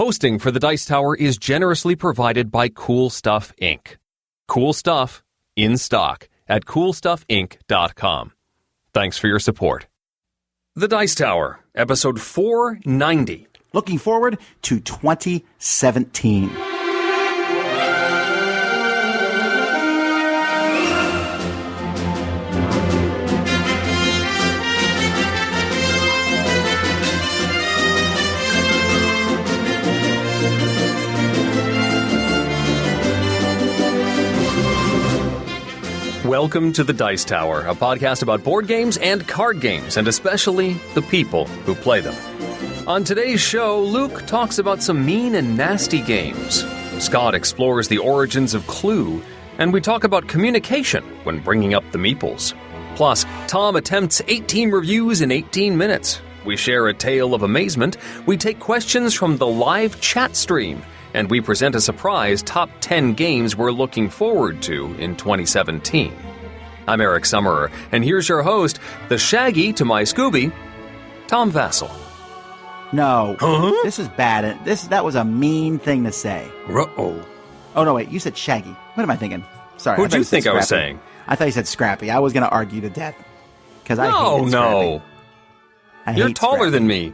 Hosting for the Dice Tower is generously provided by Cool Stuff Inc. Cool Stuff in stock at coolstuffinc.com. Thanks for your support. The Dice Tower, episode 490. Looking forward to 2017. Welcome to the Dice Tower, a podcast about board games and card games, and especially the people who play them. On today's show, Luke talks about some mean and nasty games. Scott explores the origins of Clue, and we talk about communication when bringing up the Meeples. Plus, Tom attempts 18 reviews in 18 minutes. We share a tale of amazement, we take questions from the live chat stream, and we present a surprise top 10 games we're looking forward to in 2017. I'm Eric Summerer, and here's your host, the Shaggy to my Scooby, Tom Vassell. No, This is bad. That was a mean thing to say. Uh-oh. Oh, no, wait, you said Shaggy. What am I thinking? Sorry. Who'd you think I was saying? I thought you said Scrappy. I was going to argue to death. Because I hated No. Scrappy. You're taller Scrappy. than me.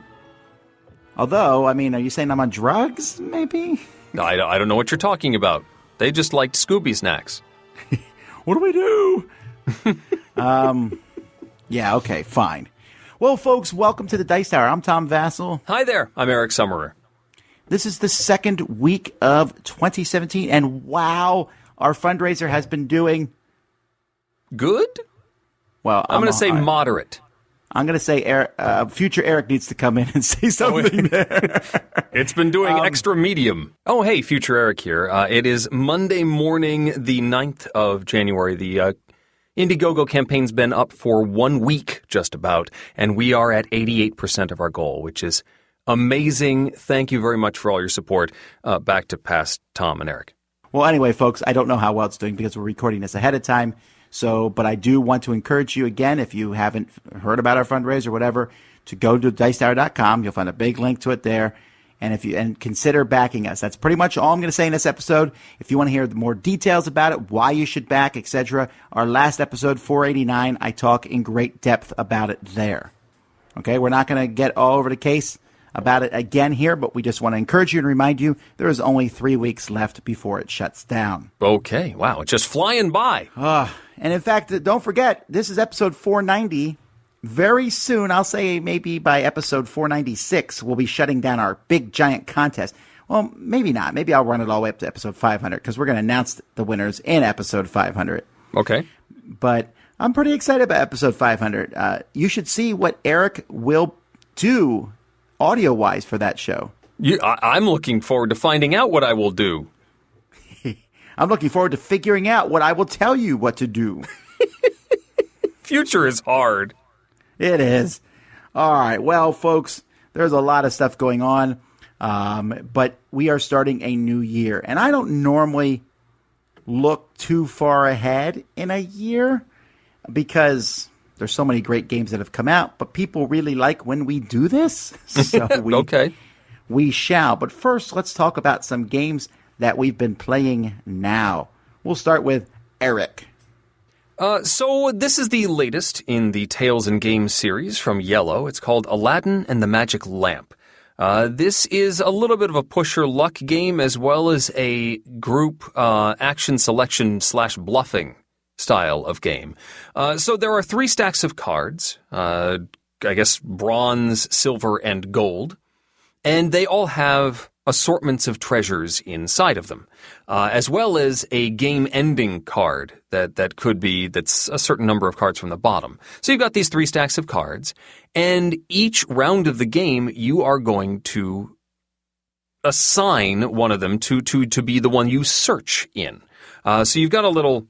Although, I mean, are you saying I'm on drugs, maybe? I don't know what you're talking about. They just liked Scooby snacks. What do we do? Yeah, okay, fine. Well, folks, welcome to the Dice Tower. I'm Tom Vassell. Hi there, I'm Eric Summerer. This is the second week of 2017, and wow, our fundraiser has been doing... Good? Well, I'm going to say moderate. I'm going to say future Eric needs to come in and say something there. It's been doing extra medium. Oh, hey, future Eric here. It is Monday morning, the 9th of January. The Indiegogo campaign's been up for 1 week, just about, and we are at 88% of our goal, which is amazing. Thank you very much for all your support. Back to past Tom and Eric. Well, anyway, folks, I don't know how well it's doing because we're recording this ahead of time. But I do want to encourage you again, if you haven't heard about our fundraiser or whatever, to go to dicetower.com. You'll find a big link to it there. And consider backing us. That's pretty much all I'm going to say in this episode. If you want to hear more details about it, why you should back, etc., our last episode, 489, I talk in great depth about it there. Okay, we're not going to get all over the case about it again here, but we just want to encourage you and remind you there is only 3 weeks left before it shuts down. Okay, wow, it's just flying by. And in fact, don't forget, this is episode 490. Very soon, I'll say maybe by episode 496, we'll be shutting down our big giant contest. Well, maybe not. Maybe I'll run it all the way up to episode 500 because we're going to announce the winners in episode 500. Okay. But I'm pretty excited about episode 500. You should see what Eric will do audio-wise for that show. I'm looking forward to finding out what I will do. I'm looking forward to figuring out what I will tell you what to do. Future is hard. It is. All right. Well, folks, there's a lot of stuff going on, but we are starting a new year. And I don't normally look too far ahead in a year because there's so many great games that have come out, but people really like when we do this. So we shall. But first, let's talk about some games that we've been playing now. We'll start with Eric. So this is the latest in the Tales and Games series from Yellow. It's called Aladdin and the Magic Lamp. This is a little bit of a pusher luck game as well as a group action selection / bluffing style of game. So there are 3 stacks of cards, I guess bronze, silver, and gold, and they all have assortments of treasures inside of them, as well as a game-ending card that's a certain number of cards from the bottom. So you've got these 3 stacks of cards, and each round of the game you are going to assign one of them to be the one you search in. So you've got a little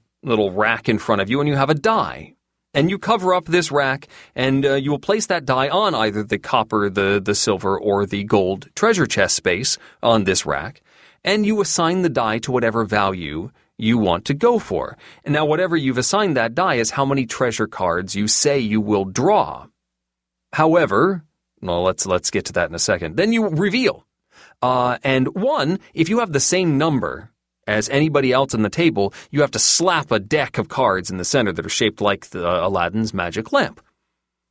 rack in front of you, and you have a die. And you cover up this rack, and you will place that die on either the copper, the silver, or the gold treasure chest space on this rack, and you assign the die to whatever value you want to go for. And now whatever you've assigned that die is how many treasure cards you say you will draw. However, well, let's get to that in a second. Then you reveal. And one, if you have the same number as anybody else on the table, you have to slap a deck of cards in the center that are shaped like Aladdin's magic lamp.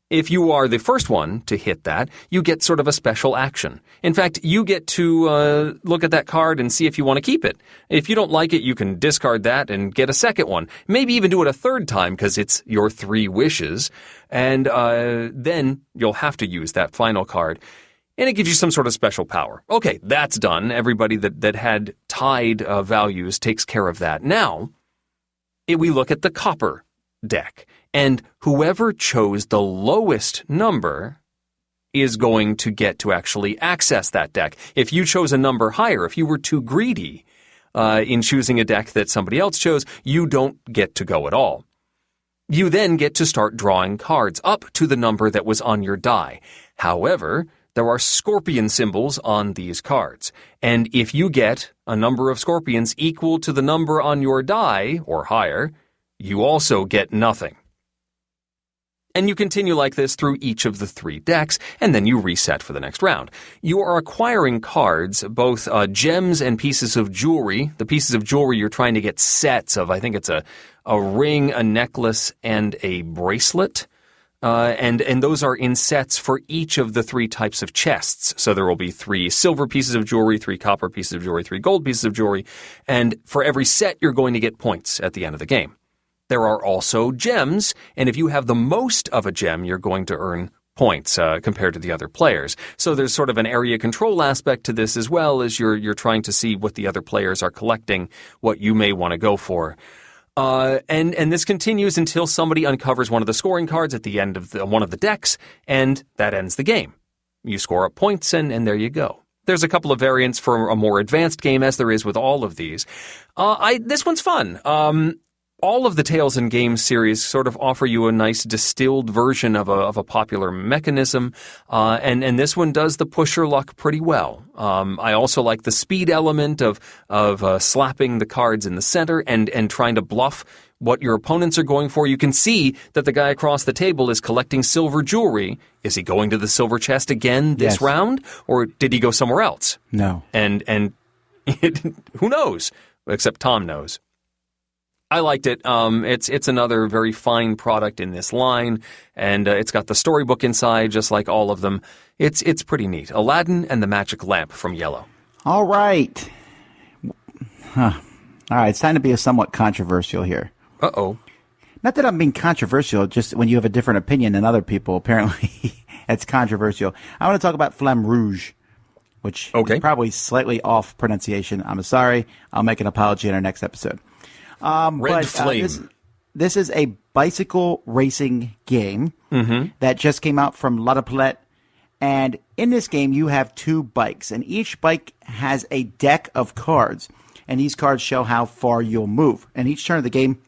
If you are the first one to hit that, you get sort of a special action. In fact, you get to look at that card and see if you want to keep it. If you don't like it, you can discard that and get a second one. Maybe even do it a third time because it's your 3 wishes. And then you'll have to use that final card. And it gives you some sort of special power. Okay, that's done. Everybody that had tied values takes care of that. Now, we look at the copper deck. And whoever chose the lowest number is going to get to actually access that deck. If you chose a number higher, if you were too greedy in choosing a deck that somebody else chose, you don't get to go at all. You then get to start drawing cards up to the number that was on your die. However, there are scorpion symbols on these cards. And if you get a number of scorpions equal to the number on your die, or higher, you also get nothing. And you continue like this through each of the 3 decks, and then you reset for the next round. You are acquiring cards, both gems and pieces of jewelry. The pieces of jewelry you're trying to get sets of. I think it's a ring, a necklace, and a bracelet. And those are in sets for each of the 3 types of chests. So there will be 3 silver pieces of jewelry, 3 copper pieces of jewelry, 3 gold pieces of jewelry. And for every set, you're going to get points at the end of the game. There are also gems, and if you have the most of a gem, you're going to earn points compared to the other players. So there's sort of an area control aspect to this as well as you're trying to see what the other players are collecting, what you may want to go for. And this continues until somebody uncovers one of the scoring cards at the end of one of the decks, and that ends the game. You score up points, and there you go. There's a couple of variants for a more advanced game, as there is with all of these. This one's fun. All of the Tales and Games series sort of offer you a nice distilled version of a popular mechanism, and this one does the pusher luck pretty well. I also like the speed element of slapping the cards in the center and trying to bluff what your opponents are going for. You can see that the guy across the table is collecting silver jewelry. Is he going to the silver chest again this round, or did he go somewhere else? No. And who knows? Except Tom knows. I liked it. It's another very fine product in this line, and it's got the storybook inside, just like all of them. It's pretty neat. Aladdin and the Magic Lamp from Yellow. All right. All right, it's time to be somewhat controversial here. Uh-oh. Not that I'm being controversial, just when you have a different opinion than other people, apparently it's controversial. I want to talk about Flamme Rouge, which is probably slightly off pronunciation. I'm sorry. I'll make an apology in our next episode. Red Flame. This is a bicycle racing game that just came out from La Palette. And in this game, you have 2 bikes, and each bike has a deck of cards. And these cards show how far you'll move. And each turn of the game,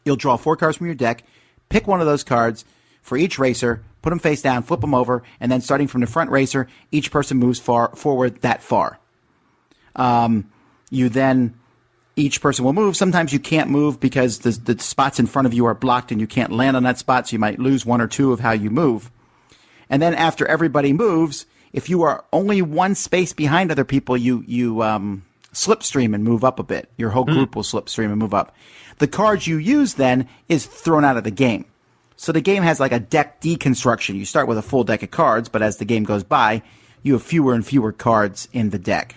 you'll draw 4 cards from your deck, pick one of those cards for each racer, put them face down, flip them over, and then starting from the front racer, each person moves forward that far. Each person will move. Sometimes you can't move because the spots in front of you are blocked and you can't land on that spot, so you might lose 1 or 2 of how you move. And then after everybody moves, if you are only 1 space behind other people, you slipstream and move up a bit. Your whole group will slipstream and move up. The cards you use then is thrown out of the game. So the game has like a deck deconstruction. You start with a full deck of cards, but as the game goes by, you have fewer and fewer cards in the deck.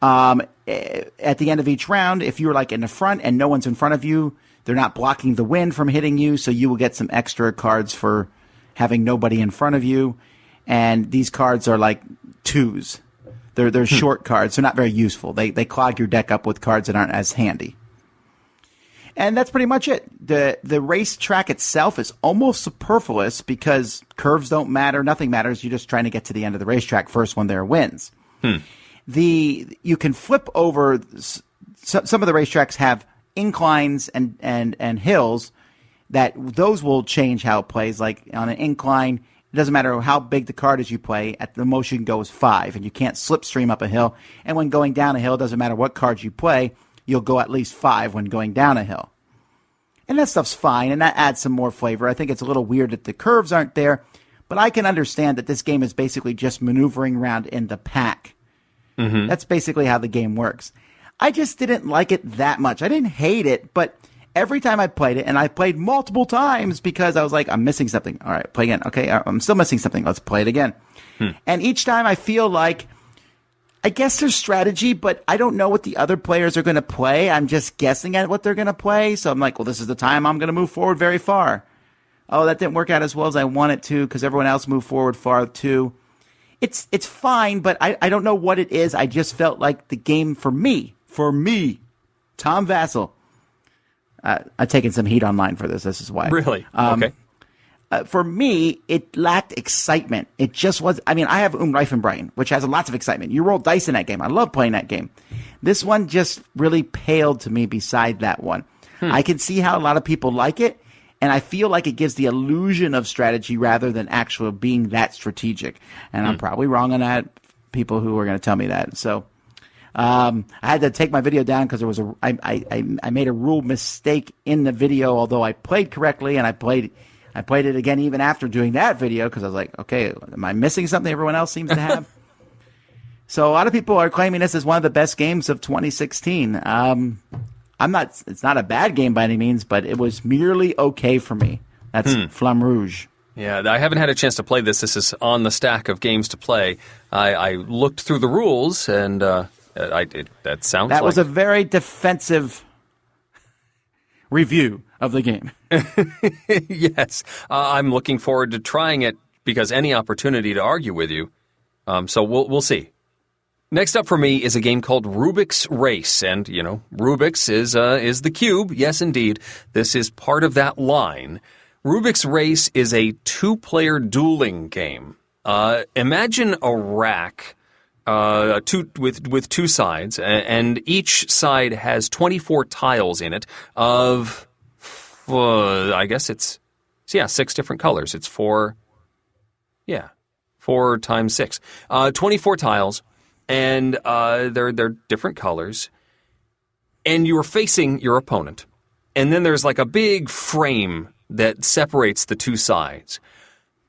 At the end of each round, if you're like in the front and no one's in front of you, they're not blocking the wind from hitting you, so you will get some extra cards for having nobody in front of you. And these cards are like 2s. They're short cards. They're not very useful. They clog your deck up with cards that aren't as handy. And that's pretty much it. The racetrack itself is almost superfluous because curves don't matter. Nothing matters. You're just trying to get to the end of the racetrack. First one there wins. You can flip over. Some of the racetracks have inclines and hills that those will change how it plays. Like on an incline, it doesn't matter how big the card is you play. At the most you can go is 5, and you can't slipstream up a hill. And when going down a hill, it doesn't matter what cards you play. You'll go at least 5 when going down a hill. And that stuff's fine, and that adds some more flavor. I think it's a little weird that the curves aren't there, But I can understand that this game is basically just maneuvering around in the pack. Mm-hmm. That's basically how the game works. I just didn't like it that much. I didn't hate it, but every time I played it, and I played multiple times because I was like, I'm missing something. All right, play again. Okay, I'm still missing something. Let's play it again. And each time I feel like, I guess there's strategy, but I don't know what the other players are going to play. I'm just guessing at what they're going to play. So I'm like, well, this is the time I'm going to move forward very far. Oh, that didn't work out as well as I wanted to because everyone else moved forward far too. It's fine, but I don't know what it is. I just felt like the game for me, Tom Vassell. I've taken some heat online for this. This is why. Really? Okay. For me, it lacked excitement. It just was. I mean, I have Reifenbrain, which has lots of excitement. You roll dice in that game. I love playing that game. This one just really paled to me beside that one. I can see how a lot of people like it, and I feel like it gives the illusion of strategy rather than actually being that strategic. And I'm probably wrong on that. People who are going to tell me that. So I had to take my video down because there was I made a rule mistake in the video, although I played correctly, and I played it again even after doing that video because I was like, okay, am I missing something everyone else seems to have? So a lot of people are claiming this is one of the best games of 2016. It's not a bad game by any means, but it was merely okay for me. That's Flamme Rouge. Yeah, I haven't had a chance to play this. This is on the stack of games to play. I looked through the rules, and that sounds That like... was a very defensive review of the game. Yes. I'm looking forward to trying it because any opportunity to argue with you. So we'll see. Next up for me is a game called Rubik's Race. And, Rubik's is the cube. Yes, indeed. This is part of that line. Rubik's Race is a two-player dueling game. Imagine a rack with two sides, and each side has 24 tiles in it of... I guess it's 6 different colors. It's 4 times 6. 24 tiles, and they're different colors. And you're facing your opponent. And then there's like a big frame that separates the two sides.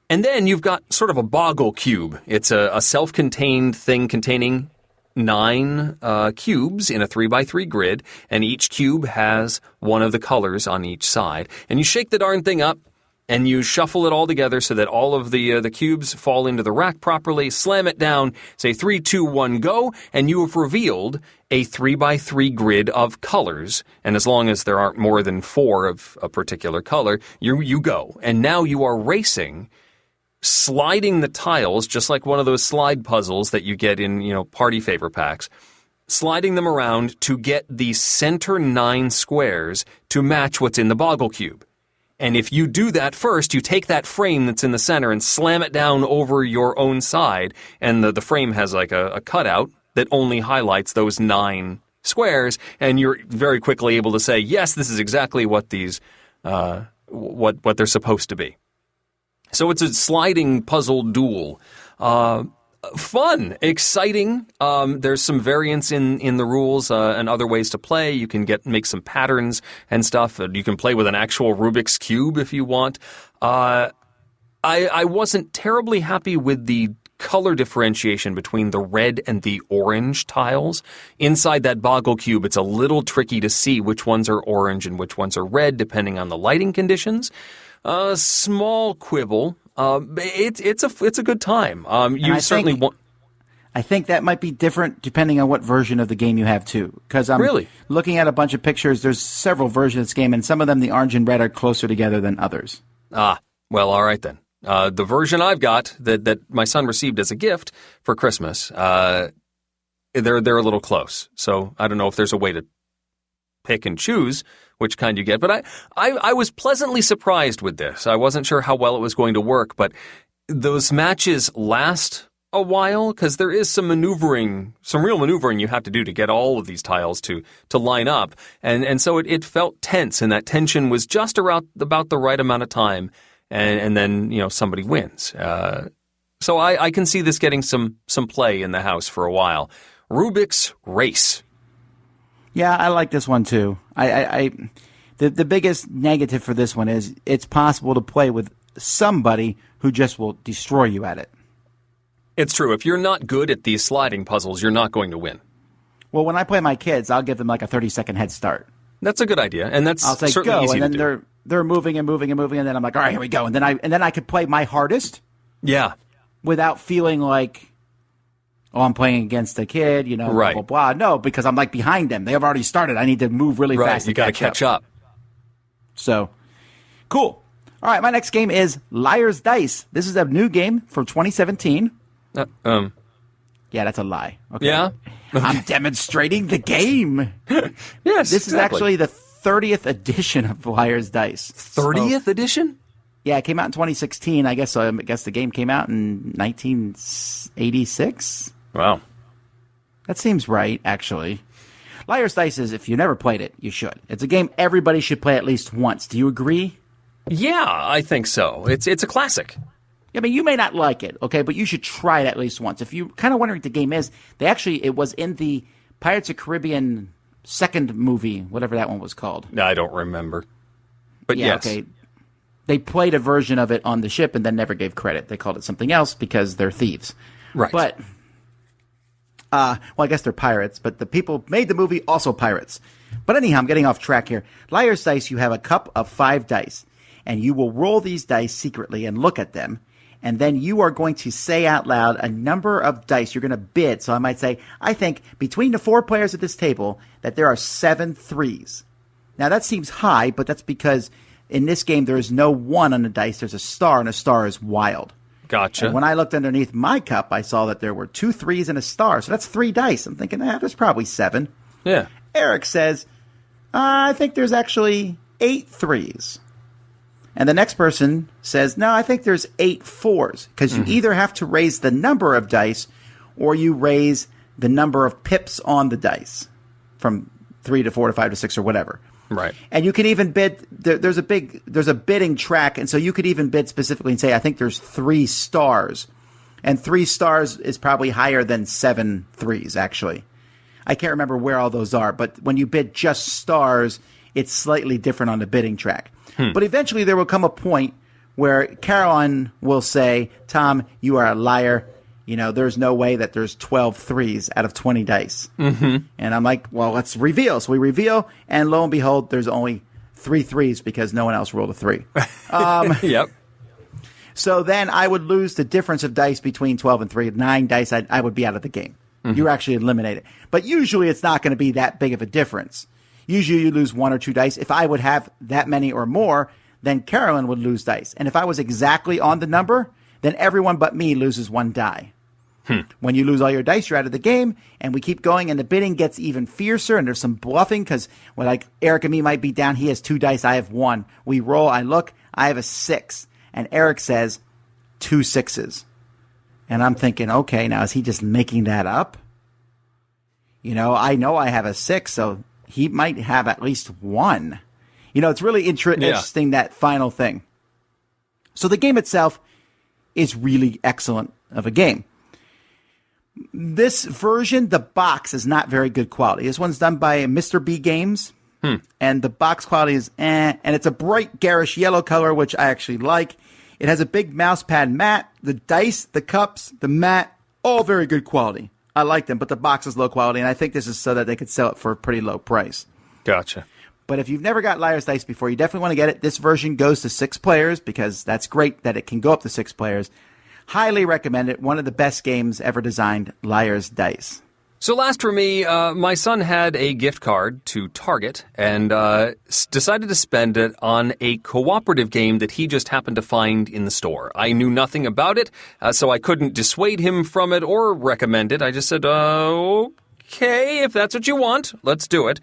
And then you've got sort of a boggle cube. It's a self-contained thing containing 9 cubes in a 3x3 grid, and each cube has one of the colors on each side. And you shake the darn thing up, and you shuffle it all together so that all of the cubes fall into the rack properly, slam it down, say 3, 2, 1, go, and you have revealed a 3x3 grid of colors. And as long as there aren't more than 4 of a particular color, you go. And now you are racing, sliding the tiles, just like one of those slide puzzles that you get in, party favor packs, sliding them around to get the center 9 squares to match what's in the boggle cube. And if you do that first, you take that frame that's in the center and slam it down over your own side, and the frame has like a cutout that only highlights those 9 squares, and you're very quickly able to say, yes, this is exactly what these what they're supposed to be. So it's a sliding puzzle duel. Fun, exciting. There's some variance in the rules and other ways to play. You can make some patterns and stuff. You can play with an actual Rubik's Cube if you want. I wasn't terribly happy with the color differentiation between the red and the orange tiles. Inside that boggle cube, it's a little tricky to see which ones are orange and which ones are red, depending on the lighting conditions. Small quibble. It's a good time. You certainly want. I think that might be different depending on what version of the game you have too. Because I'm looking at a bunch of pictures. There's several versions of this game, and some of them, the orange and red, are closer together than others. Well, all right then. The version I've got that my son received as a gift for Christmas, they're a little close. So I don't know if there's a way to pick and choose which kind you get. But I was pleasantly surprised with this. I wasn't sure how well it was going to work, but those matches last a while because there is some real maneuvering you have to do to get all of these tiles to line up. And so it felt tense, and that tension was just about the right amount of time. And then, somebody wins. So I can see this getting some play in the house for a while. Rubik's Race. Yeah, I like this one too. The biggest negative for this one is it's possible to play with somebody who just will destroy you at it. It's true. If you're not good at these sliding puzzles, you're not going to win. Well, when I play my kids, I'll give them like a 30-second head start. That's a good idea, and that's I'll say certainly go, easy and then to do. they're moving and moving and moving, and then I'm like, all right, here we go, and then I could play my hardest. Yeah. Without feeling like, oh, I'm playing against a kid, right. blah, blah, blah. No, because I'm like behind them. They have already started. I need to move really fast. You got to catch up. So, cool. All right, my next game is Liar's Dice. This is a new game from 2017. Yeah, that's a lie. Okay. Yeah? Okay. I'm demonstrating the game. Yes, This is actually the 30th edition of Liar's Dice. 30th edition? Yeah, it came out in 2016. I guess the game came out in 1986. Wow. That seems right, actually. Liar's Dice is, if you never played it, you should. It's a game everybody should play at least once. Do you agree? Yeah, I think so. It's a classic. I mean, you may not like it, okay, but you should try it at least once. If you're kind of wondering what the game is, it was in the Pirates of the Caribbean second movie, whatever that one was called. I don't remember. But yeah, yes. Okay. They played a version of it on the ship and then never gave credit. They called it something else because they're thieves. Right. But, well, I guess they're pirates, but the people who made the movie also pirates. But anyhow, I'm getting off track here. Liar's Dice, you have a cup of 5 dice, and you will roll these dice secretly and look at them. And then you are going to say out loud a number of dice. You're going to bid. So I might say, I think between the 4 players at this table that there are 7 threes. Now that seems high, but that's because in this game there is no 1 on the dice. There's a star, and a star is wild. Gotcha. And when I looked underneath my cup, I saw that there were 2 threes and a star. So that's 3 dice. I'm thinking, there's probably 7. Yeah. Eric says, I think there's actually 8 threes. And the next person says, no, I think there's 8 fours. Because you either have to raise the number of dice or you raise the number of pips on the dice from 3 to 4 to 5 to 6 or whatever. Right. And you can even bid, there's a bidding track. And so you could even bid specifically and say, I think there's 3 stars. And 3 stars is probably higher than 7 threes, actually. I can't remember where all those are. But when you bid just stars, it's slightly different on the bidding track. But eventually there will come a point where Caroline will say, Tom, you are a liar. There's no way that there's 12 threes out of 20 dice. Mm-hmm. And I'm like, well, let's reveal. So we reveal, and lo and behold, there's only 3 threes because no one else rolled a 3. Yep. So then I would lose the difference of dice between 12 and 3. 9 dice, I would be out of the game. Mm-hmm. You're actually eliminated. But usually it's not going to be that big of a difference. Usually you lose 1 or 2 dice. If I would have that many or more, then Carolyn would lose dice. And if I was exactly on the number, then everyone but me loses 1 die. When you lose all your dice, you're out of the game, and we keep going, and the bidding gets even fiercer, and there's some bluffing, because like Eric and me might be down, he has 2 dice, I have 1. We roll, I look, I have a 6. And Eric says 2 6s. And I'm thinking, okay, now is he just making that up? I know I have a 6, so he might have at least 1. It's really interesting, that final thing. So the game itself is really excellent of a game. This version, the box is not very good quality. This one's done by Mr. B Games, and the box quality is and it's a bright, garish yellow color, which I actually like. It has a big mouse pad mat, the dice, the cups, the mat, all very good quality. I like them, but the box is low quality, and I think this is so that they could sell it for a pretty low price. Gotcha. But if you've never got Liar's Dice before, you definitely want to get it. This version goes to 6 players because that's great that it can go up to 6 players. Highly recommend it. One of the best games ever designed, Liar's Dice. So last for me, my son had a gift card to Target and decided to spend it on a cooperative game that he just happened to find in the store. I knew nothing about it, so I couldn't dissuade him from it or recommend it. I just said, okay, if that's what you want, let's do it.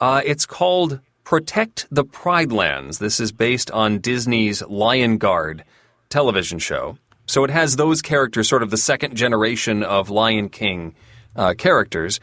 It's called Protect the Pridelands. This is based on Disney's Lion Guard television show. So it has those characters, sort of the second generation of Lion King characters.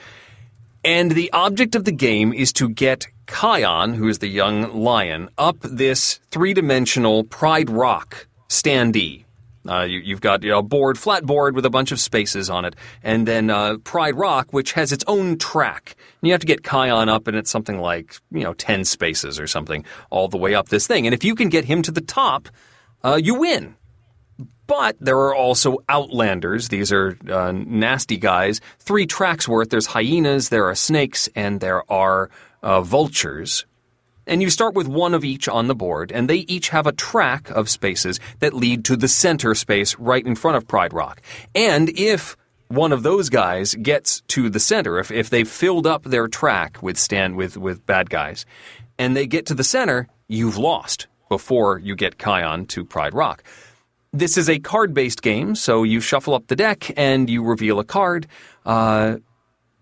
And the object of the game is to get Kion, who is the young lion, up this 3-dimensional Pride Rock standee. You've got a board, flat board with a bunch of spaces on it, and then Pride Rock, which has its own track. And you have to get Kion up, and it's something like 10 spaces or something all the way up this thing. And if you can get him to the top, you win. But there are also outlanders. These are nasty guys. 3 tracks worth. There's hyenas, there are snakes, and there are vultures. And you start with one of each on the board, and they each have a track of spaces that lead to the center space right in front of Pride Rock. And if one of those guys gets to the center, if they've filled up their track with bad guys, and they get to the center, you've lost before you get Kion to Pride Rock. This is a card-based game, so you shuffle up the deck and you reveal a card.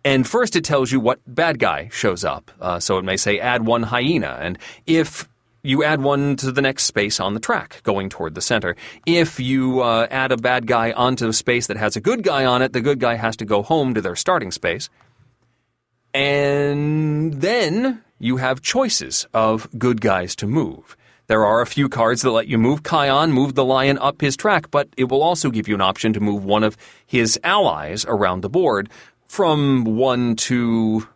And first it tells you what bad guy shows up. So it may say add 1 hyena. And if you add 1 to the next space on the track, going toward the center. If you add a bad guy onto a space that has a good guy on it, the good guy has to go home to their starting space. And then you have choices of good guys to move. There are a few cards that let you move Kion, move the lion up his track, but it will also give you an option to move one of his allies around the board from 1 to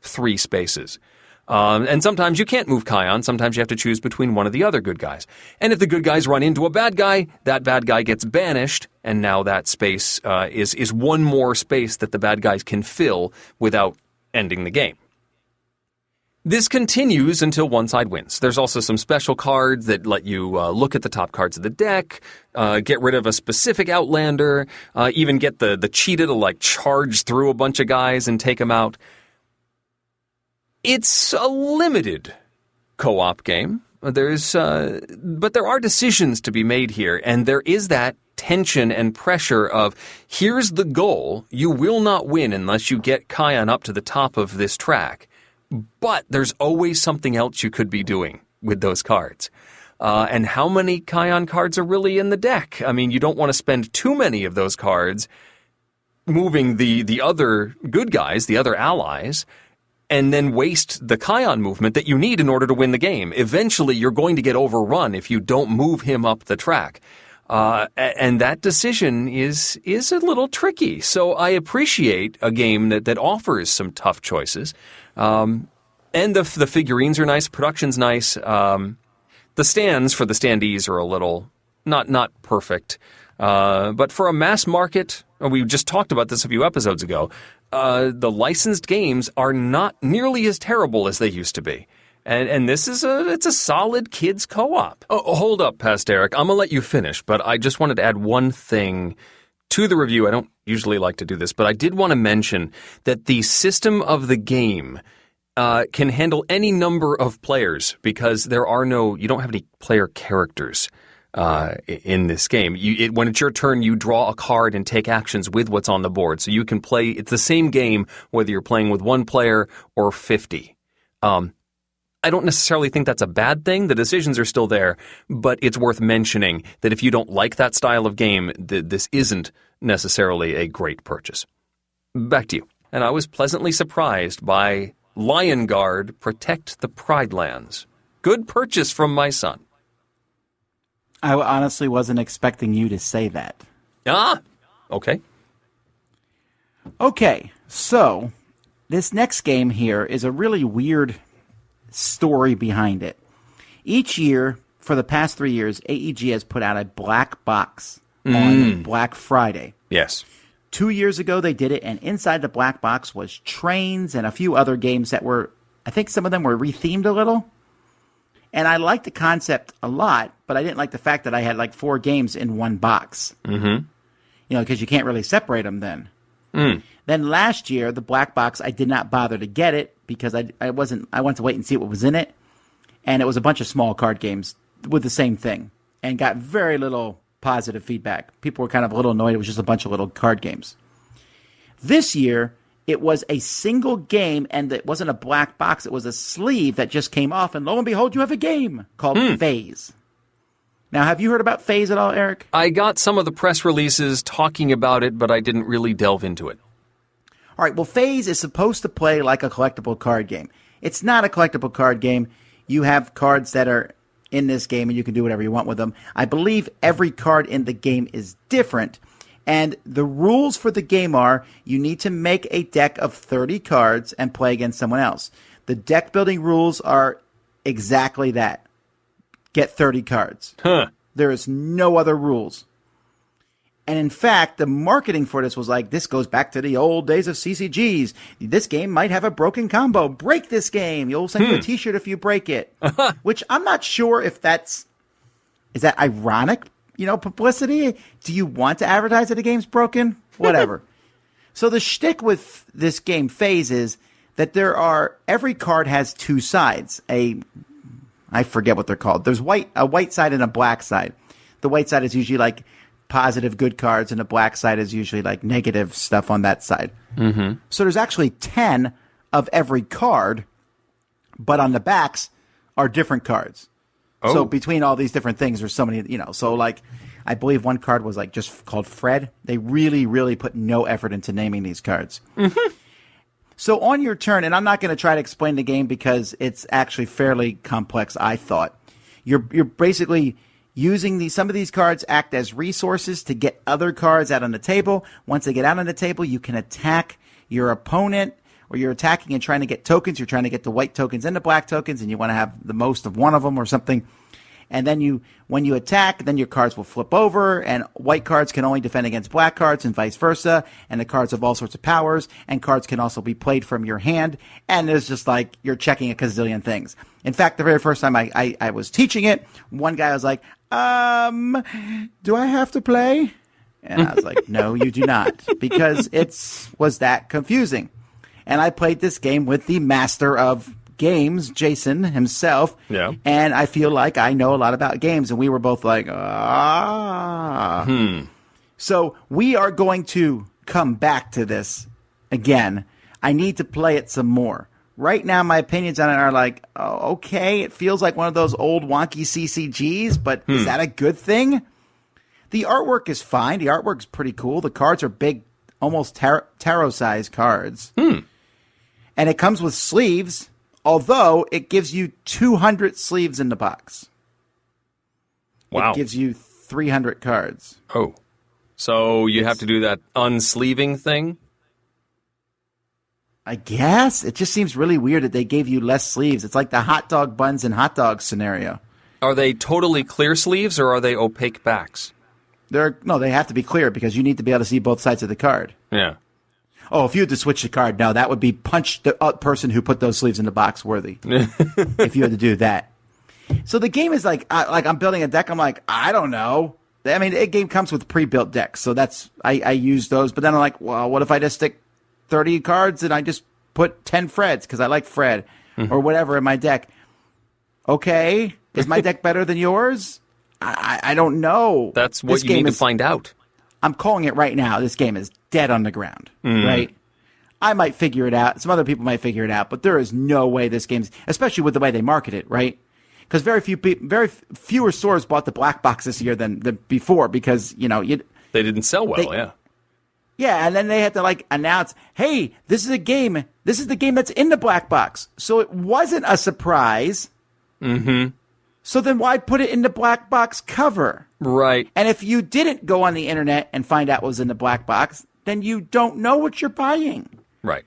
3 spaces. And sometimes you can't move Kion. Sometimes you have to choose between one of the other good guys. And if the good guys run into a bad guy, that bad guy gets banished, and now that space is one more space that the bad guys can fill without ending the game. This continues until one side wins. There's also some special cards that let you look at the top cards of the deck, get rid of a specific outlander, even get the cheetah to charge through a bunch of guys and take them out. It's a limited co-op game. But there are decisions to be made here, and there is that tension and pressure of, here's the goal, you will not win unless you get Kion up to the top of this track. But there's always something else you could be doing with those cards. And how many Kion cards are really in the deck? I mean, you don't want to spend too many of those cards moving the other good guys, the other allies, and then waste the Kion movement that you need in order to win the game. Eventually, you're going to get overrun if you don't move him up the track. And that decision is a little tricky. So I appreciate a game that offers some tough choices. And the figurines are nice, production's nice. The stands for the standees are a little not perfect. But for a mass market, we just talked about this a few episodes ago, the licensed games are not nearly as terrible as they used to be. And this is it's a solid kids co-op. Oh, hold up, Past Eric. I'm going to let you finish, but I just wanted to add one thing to the review. I don't usually like to do this, but I did want to mention that the system of the game can handle any number of players because you don't have any player characters in this game. When it's your turn, you draw a card and take actions with what's on the board. So you can play, it's the same game whether you're playing with 1 player or 50. I don't necessarily think that's a bad thing. The decisions are still there, but it's worth mentioning that if you don't like that style of game, this isn't necessarily a great purchase. Back to you. And I was pleasantly surprised by Lion Guard Protect the Pridelands. Good purchase from my son. I honestly wasn't expecting you to say that. Okay. Okay, so this next game here is a really weird story behind it. Each year, for the past 3 years, AEG has put out a black box on Black Friday. Yes. 2 years ago, they did it, and inside the black box was trains and a few other games that were, I think some of them were rethemed a little. And I liked the concept a lot, but I didn't like the fact that I had 4 games in one box. Mm-hmm. Because you can't really separate them then. Then last year, the black box, I did not bother to get it because I wanted to wait and see what was in it. And it was a bunch of small card games with the same thing and got very little positive feedback. People were kind of a little annoyed. It was just a bunch of little card games. This year, it was a single game, and it wasn't a black box. It was a sleeve that just came off, and lo and behold, you have a game called Phase. Now, have you heard about Phase at all, Eric? I got some of the press releases talking about it, but I didn't really delve into it. All right, well, Phase is supposed to play like a collectible card game. It's not a collectible card game. You have cards that are in this game, and you can do whatever you want with them. I believe every card in the game is different. And the rules for the game are you need to make a deck of 30 cards and play against someone else. The deck building rules are exactly that. Get 30 cards. There is no other rules. And in fact, the marketing for this was like, this goes back to the old days of CCGs. This game might have a broken combo. Break this game. You'll send you a t-shirt if you break it. Which I'm not sure if is that ironic, publicity? Do you want to advertise that a game's broken? Whatever. So the shtick with this game Phase is that every card has two sides. I forget what they're called. There's a white side and a black side. The white side is usually like positive good cards, and the black side is usually like negative stuff on that side. Mm-hmm. So there's actually 10 of every card, but on the backs are different cards. Oh. So between all these different things, there's so many, so like, I believe one card was like just called Fred. They really, really put no effort into naming these cards. Mm-hmm. So on your turn, and I'm not going to try to explain the game because it's actually fairly complex, I thought. You're basically using some of these cards act as resources to get other cards out on the table. Once they get out on the table, you can attack your opponent, or you're attacking and trying to get tokens. You're trying to get the white tokens and the black tokens, and you want to have the most of one of them or something. And then when you attack, then your cards will flip over, and white cards can only defend against black cards and vice versa. And the cards have all sorts of powers, and cards can also be played from your hand. And it's just like you're checking a gazillion things. In fact, the very first time I was teaching it, one guy was like, do I have to play? And I was like, no, you do not, because it was that confusing. And I played this game with the master of games, Jason himself. Yeah. And I feel like I know a lot about games, and we were both like, So we are going to come back to this again. I need to play it some more. Right now, my opinions on it are like, oh, okay, it feels like one of those old wonky CCGs, but is that a good thing? The artwork is fine. The artwork's pretty cool. The cards are big, almost tarot-sized cards. And it comes with sleeves, although it gives you 200 sleeves in the box. Wow. It gives you 300 cards. Oh. So you have to do that unsleeving thing? I guess. It just seems really weird that they gave you less sleeves. It's like the hot dog buns and hot dogs scenario. Are they totally clear sleeves, or are they opaque backs? No, they have to be clear because you need to be able to see both sides of the card. Yeah. Oh, if you had to switch the card, no, that would be punch the person who put those sleeves in the box worthy. If you had to do that. So the game is like I'm building a deck. I'm like, I don't know. I mean, a game comes with pre-built decks, so I use those. But then I'm like, well, what if I just stick 30 cards and I just put 10 Freds because I like Fred or whatever in my deck? Okay, is my deck better than yours? I don't know. That's what you need to find out. I'm calling it right now. This game is dead on the ground, right? I might figure it out. Some other people might figure it out, but there is no way this game's, especially with the way they market it, right? Because very fewer stores bought the black box this year than before because, they didn't sell well, yeah. Yeah, and then they had to like announce, hey, this is a game. This is the game that's in the black box. So it wasn't a surprise. Mm-hmm. So then why put it in the black box cover? Right. And if you didn't go on the internet and find out what was in the black box, then you don't know what you're buying. Right.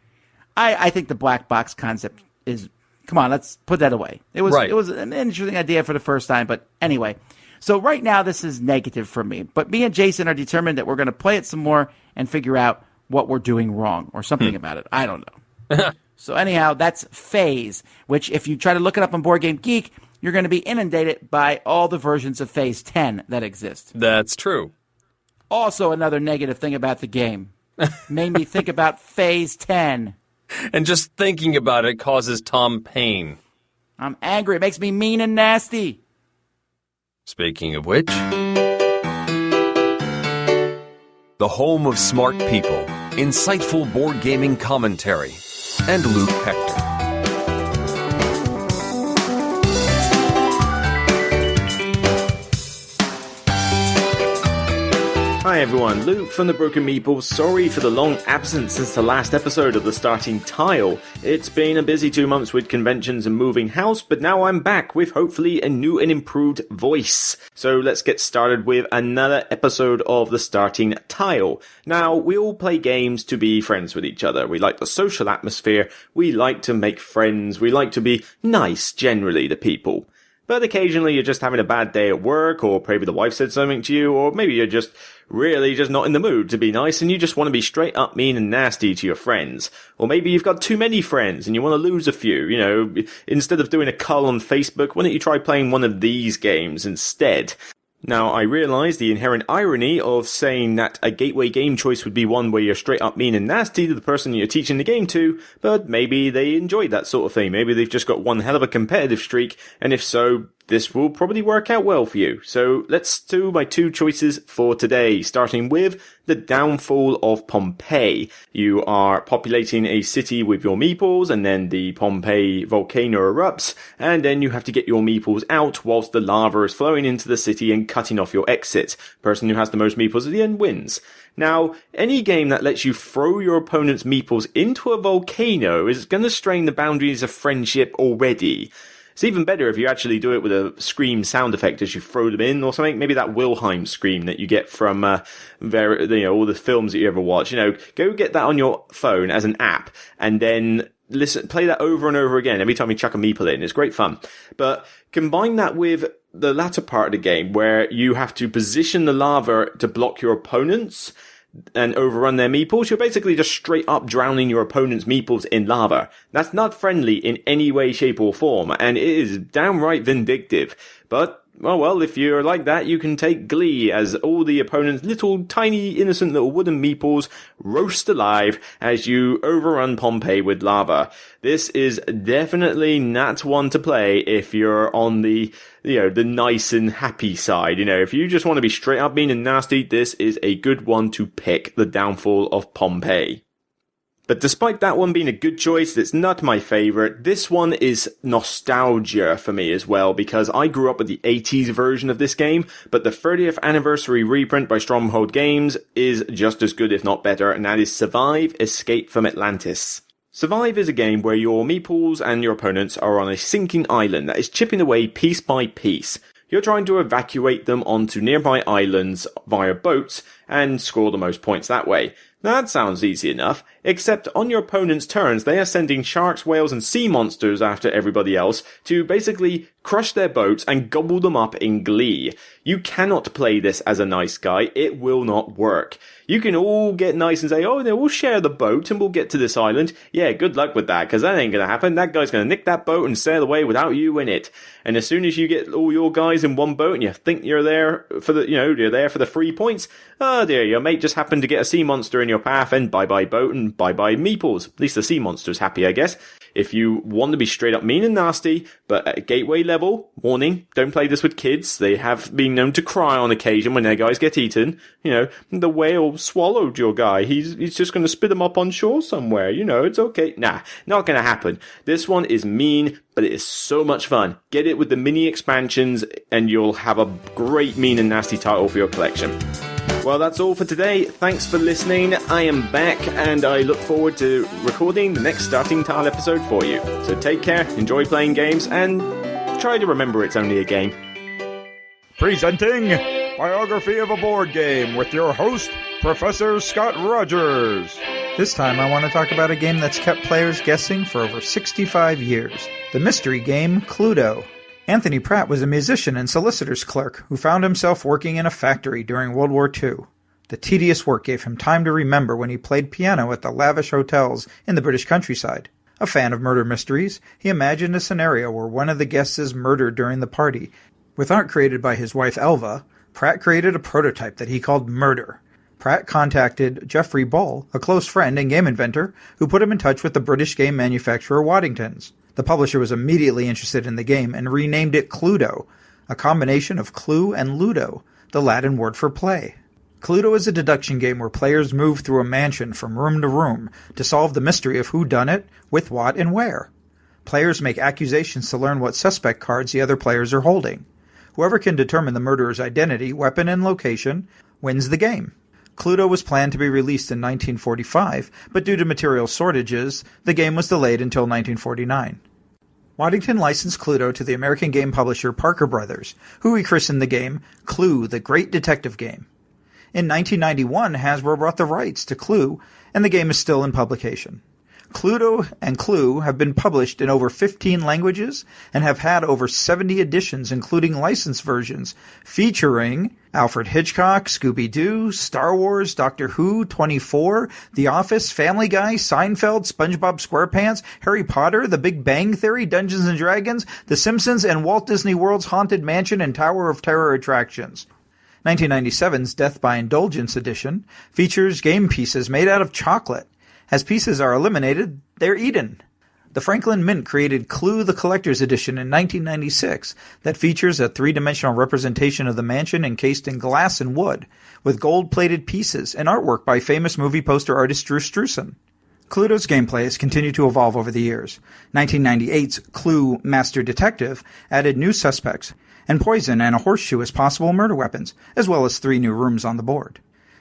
I think the black box concept is, come on, let's put that away. It was an interesting idea for the first time, but anyway. So right now this is negative for me. But me and Jason are determined that we're going to play it some more and figure out what we're doing wrong or something about it. I don't know. So anyhow, that's Phase, which if you try to look it up on Board Game Geek, you're going to be inundated by all the versions of Phase 10 that exist. That's true. Also, another negative thing about the game. Made me think about Phase 10. And just thinking about it causes Tom pain. I'm angry. It makes me mean and nasty. Speaking of which, the home of smart people, insightful board gaming commentary, and Luke Hector. Hi everyone, Luke from the Broken Meeples. Sorry for the long absence since the last episode of the Starting Tile. It's been a busy 2 months with conventions and moving house, but now I'm back with hopefully a new and improved voice. So let's get started with another episode of the Starting Tile. Now, we all play games to be friends with each other. We like the social atmosphere. We like to make friends. We like to be nice generally to people. But occasionally you're just having a bad day at work, or maybe the wife said something to you, or maybe you're just really just not in the mood to be nice and you just want to be straight up mean and nasty to your friends. Or maybe you've got too many friends and you want to lose a few, you know. Instead of doing a cull on Facebook, why don't you try playing one of these games instead? Now, I realise the inherent irony of saying that a gateway game choice would be one where you're straight up mean and nasty to the person you're teaching the game to, but maybe they enjoyed that sort of thing. Maybe they've just got one hell of a competitive streak, and if so, this will probably work out well for you. So let's do my 2 choices for today, starting with the downfall of Pompeii. You are populating a city with your meeples, and then the Pompeii volcano erupts, and then you have to get your meeples out whilst the lava is flowing into the city and cutting off your exit. Person who has the most meeples at the end wins. Now, any game that lets you throw your opponent's meeples into a volcano is going to strain the boundaries of friendship already. It's even better if you actually do it with a scream sound effect as you throw them in or something. Maybe that Wilhelm scream that you get from all the films that you ever watch. Go get that on your phone as an app and then play that over and over again every time you chuck a meeple in. It's great fun. But combine that with the latter part of the game where you have to position the lava to block your opponents and overrun their meeples. You're basically just straight up drowning your opponent's meeples in lava. That's not friendly in any way, shape or form, and it is downright vindictive. But, well, if you're like that, you can take glee as all the opponent's little tiny innocent little wooden meeples roast alive as you overrun Pompeii with lava. This is definitely not one to play if you're on the nice and happy side. If you just want to be straight up mean and nasty, this is a good one to pick, the downfall of Pompeii. But despite that one being a good choice, it's not my favourite. This one is nostalgia for me as well, because I grew up with the 80s version of this game, but the 30th anniversary reprint by Stronghold Games is just as good, if not better, and that is Survive Escape from Atlantis. Survive is a game where your meeples and your opponents are on a sinking island that is chipping away piece by piece. You're trying to evacuate them onto nearby islands via boats and score the most points that way. Now that sounds easy enough, except on your opponent's turns they are sending sharks, whales and sea monsters after everybody else to basically crush their boats and gobble them up in glee. You cannot play this as a nice guy, it will not work. You can all get nice and say, oh, no, we'll share the boat and we'll get to this island. Yeah, good luck with that, because that ain't going to happen. That guy's going to nick that boat and sail away without you in it. And as soon as you get all your guys in one boat and you think you're there for the free points, oh dear, your mate just happened to get a sea monster in your path and bye-bye boat and bye-bye meeples. At least the sea monster's happy, I guess. If you want to be straight up mean and nasty, but at a gateway level, warning, don't play this with kids. They have been known to cry on occasion when their guys get eaten. The whale swallowed your guy. He's just going to spit him up on shore somewhere. It's okay. Nah, not going to happen. This one is mean, but it is so much fun. Get it with the mini expansions and you'll have a great mean and nasty title for your collection. Well, that's all for today. Thanks for listening. I am back and I look forward to recording the next Starting Tile episode for you. So take care, enjoy playing games, and try to remember it's only a game. Presenting Biography of a Board Game with your host, Professor Scott Rogers. This time I want to talk about a game that's kept players guessing for over 65 years. The mystery game Cluedo. Anthony Pratt was a musician and solicitor's clerk who found himself working in a factory during World War II. The tedious work gave him time to remember when he played piano at the lavish hotels in the British countryside. A fan of murder mysteries, he imagined a scenario where one of the guests is murdered during the party. With art created by his wife Elva, Pratt created a prototype that he called Murder. Pratt contacted Geoffrey Ball, a close friend and game inventor, who put him in touch with the British game manufacturer Waddington's. The publisher was immediately interested in the game and renamed it Cluedo, a combination of clue and ludo, the Latin word for play. Cluedo is a deduction game where players move through a mansion from room to room to solve the mystery of who done it, with what, and where. Players make accusations to learn what suspect cards the other players are holding. Whoever can determine the murderer's identity, weapon, and location wins the game. Cluedo was planned to be released in 1945, but due to material shortages, the game was delayed until 1949. Waddington licensed Cluedo to the American game publisher Parker Brothers, who rechristened the game Clue, the Great Detective Game. In 1991, Hasbro brought the rights to Clue, and the game is still in publication. Cluedo and Clue have been published in over 15 languages and have had over 70 editions, including licensed versions, featuring Alfred Hitchcock, Scooby-Doo, Star Wars, Doctor Who, 24, The Office, Family Guy, Seinfeld, SpongeBob SquarePants, Harry Potter, The Big Bang Theory, Dungeons & Dragons, The Simpsons, and Walt Disney World's Haunted Mansion and Tower of Terror attractions. 1997's Death by Indulgence edition features game pieces made out of chocolate. As pieces are eliminated, they're eaten. The Franklin Mint created Clue the Collector's Edition in 1996 that features a three-dimensional representation of the mansion encased in glass and wood, with gold-plated pieces and artwork by famous movie poster artist Drew Struzan. Cluedo's gameplay has continued to evolve over the years. 1998's Clue Master Detective added new suspects, and poison and a horseshoe as possible murder weapons, as well as 3 new rooms on the board.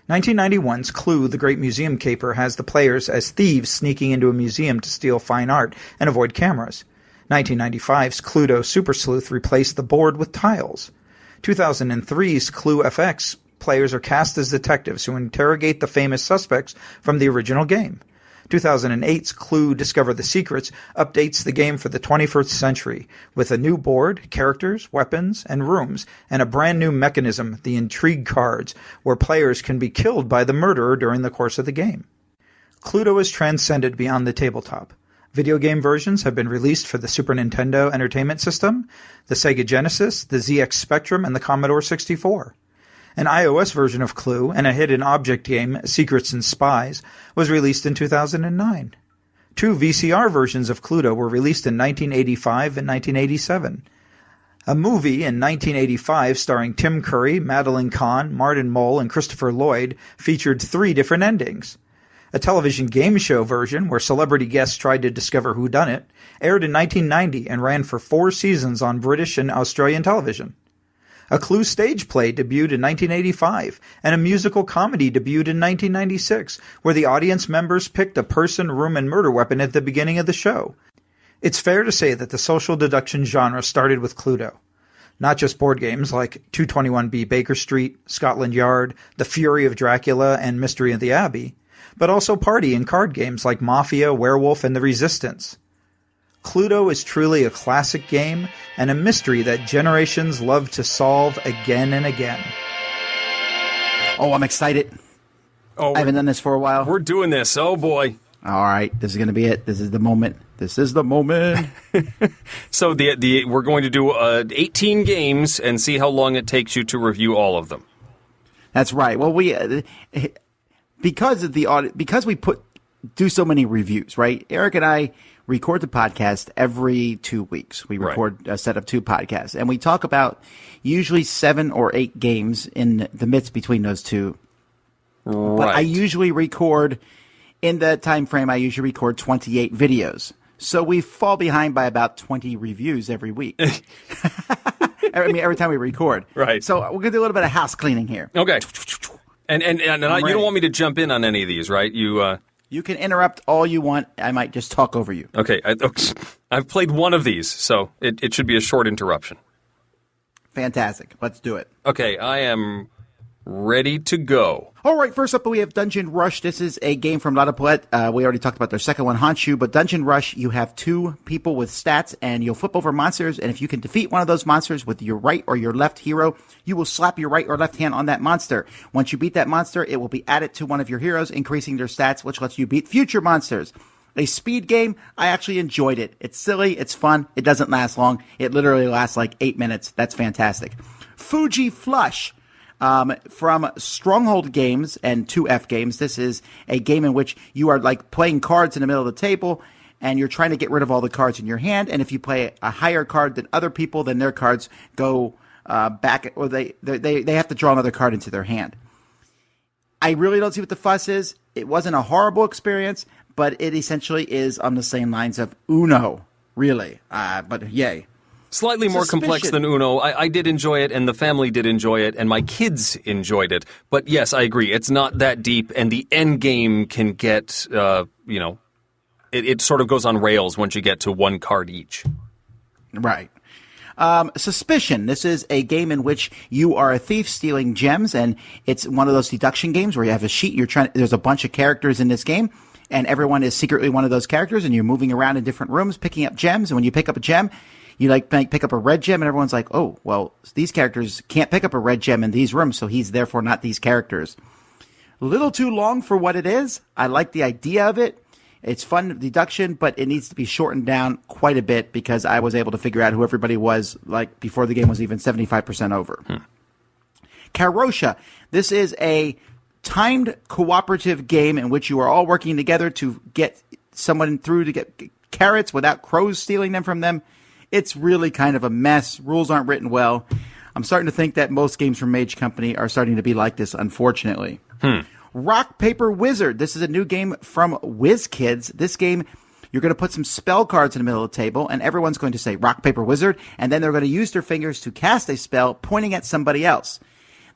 1991's Clue the Great Museum Caper has the players as thieves sneaking into a museum to steal fine art and avoid cameras. 1995's Cluedo Super Sleuth replaced the board with tiles. 2003's Clue FX players are cast as detectives who interrogate the famous suspects from the original game. 2008's Clue Discover the Secrets updates the game for the 21st century with a new board, characters, weapons, and rooms, and a brand new mechanism, the Intrigue cards, where players can be killed by the murderer during the course of the game. Cluedo has transcended beyond the tabletop. Video game versions have been released for the Super Nintendo Entertainment System, the Sega Genesis, the ZX Spectrum, and the Commodore 64. An iOS version of Clue and a hidden object game, Secrets and Spies, was released in 2009. 2 VCR versions of Cluedo were released in 1985 and 1987. A movie in 1985 starring Tim Curry, Madeline Kahn, Martin Mull, and Christopher Lloyd featured 3 different endings. A television game show version, where celebrity guests tried to discover whodunit, aired in 1990 and ran for 4 seasons on British and Australian television. A Clue stage play debuted in 1985, and a musical comedy debuted in 1996, where the audience members picked a person, room, and murder weapon at the beginning of the show. It's fair to say that the social deduction genre started with Cluedo. Not just board games like 221B Baker Street, Scotland Yard, The Fury of Dracula, and Mystery of the Abbey, but also party and card games like Mafia, Werewolf, and The Resistance. Cluedo is truly a classic game and a mystery that generations love to solve again and again. Oh, I'm excited. Oh, I haven't done this for a while. We're doing this. Oh, boy. All right, this is going to be it. This is the moment. This is the moment. So we're going to do 18 games and see how long it takes you to review all of them. That's right. Well, because we do so many reviews, right? Eric and I record the podcast every 2 weeks. We record a set of 2 podcasts, and we talk about usually 7 or 8 games in the midst between those 2. Right. But I usually record, in that time frame, I usually record 28 videos. So we fall behind by about 20 reviews every week. Every time we record. Right. So we're going to do a little bit of house cleaning here. Okay. And you don't want me to jump in on any of these, right? You can interrupt all you want. I might just talk over you. Okay. I've played one of these, so it should be a short interruption. Fantastic. Let's do it. Okay, I am ready to go. All right, first up we have Dungeon Rush. This is a game from La Palette. We already talked about their second one, Honshu, but Dungeon Rush, you have 2 people with stats, and you'll flip over monsters, and if you can defeat one of those monsters with your right or your left hero, you will slap your right or left hand on that monster. Once you beat that monster, it will be added to one of your heroes, increasing their stats, which lets you beat future monsters. A speed game, I actually enjoyed it. It's silly, it's fun, it doesn't last long. It literally lasts like 8 minutes. That's fantastic. Fuji Flush. From Stronghold Games and 2F Games. This is a game in which you are like playing cards in the middle of the table, and you're trying to get rid of all the cards in your hand. And if you play a higher card than other people, then their cards go back, or they have to draw another card into their hand. I really don't see what the fuss is. It wasn't a horrible experience, but it essentially is on the same lines of Uno, really. But yay. Slightly more complex than Uno. I did enjoy it, and the family did enjoy it, and my kids enjoyed it. But yes, I agree. It's not that deep, and the end game can get, it sort of goes on rails once you get to 1 card each. Right. Suspicion. This is a game in which you are a thief stealing gems, and it's one of those deduction games where you have a sheet. There's a bunch of characters in this game, and everyone is secretly one of those characters, and you're moving around in different rooms picking up gems. And when you pick up a gem, you pick up a red gem, and everyone's like, oh, well, these characters can't pick up a red gem in these rooms, so he's therefore not these characters. A little too long for what it is. I like the idea of it. It's fun deduction, but it needs to be shortened down quite a bit because I was able to figure out who everybody was like before the game was even 75% over. Karosha. This is a timed cooperative game in which you are all working together to get someone through to get carrots without crows stealing them from them. It's really kind of a mess. Rules aren't written well. I'm starting to think that most games from Mage Company are starting to be like this, unfortunately. Rock, Paper, Wizard. This is a new game from WizKids. This game, you're going to put some spell cards in the middle of the table, and everyone's going to say Rock, Paper, Wizard, and then they're going to use their fingers to cast a spell pointing at somebody else.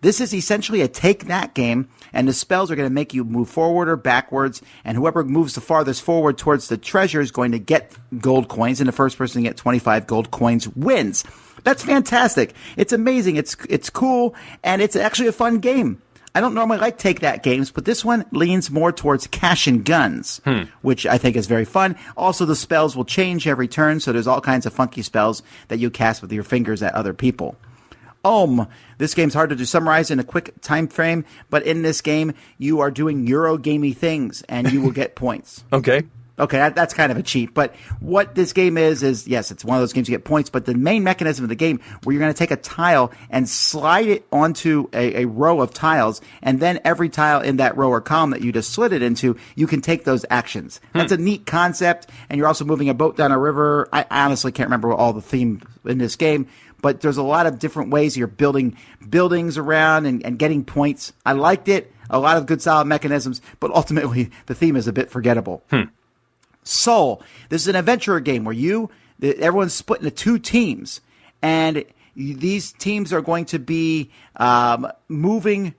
This is essentially a take-that game, and the spells are going to make you move forward or backwards, and whoever moves the farthest forward towards the treasure is going to get gold coins, and the first person to get 25 gold coins wins. That's fantastic. It's amazing. It's cool, and it's actually a fun game. I don't normally like take-that games, but this one leans more towards cash and guns, which I think is very fun. Also, the spells will change every turn, so there's all kinds of funky spells that you cast with your fingers at other people. This game's hard to summarize in a quick time frame, but in this game, you are doing Eurogamey things, and you will get points. Okay. Okay, that's kind of a cheat. But what this game is yes, it's one of those games you get points, but the main mechanism of the game where you're going to take a tile and slide it onto a row of tiles, and then every tile in that row or column that you just slid it into, you can take those actions. That's a neat concept, and you're also moving a boat down a river. I honestly can't remember all the theme in this game, but there's a lot of different ways you're building buildings around and getting points. I liked it. A lot of good solid mechanisms, but ultimately the theme is a bit forgettable. Soul. This is an adventure game where everyone's split into two teams, and these teams are going to be moving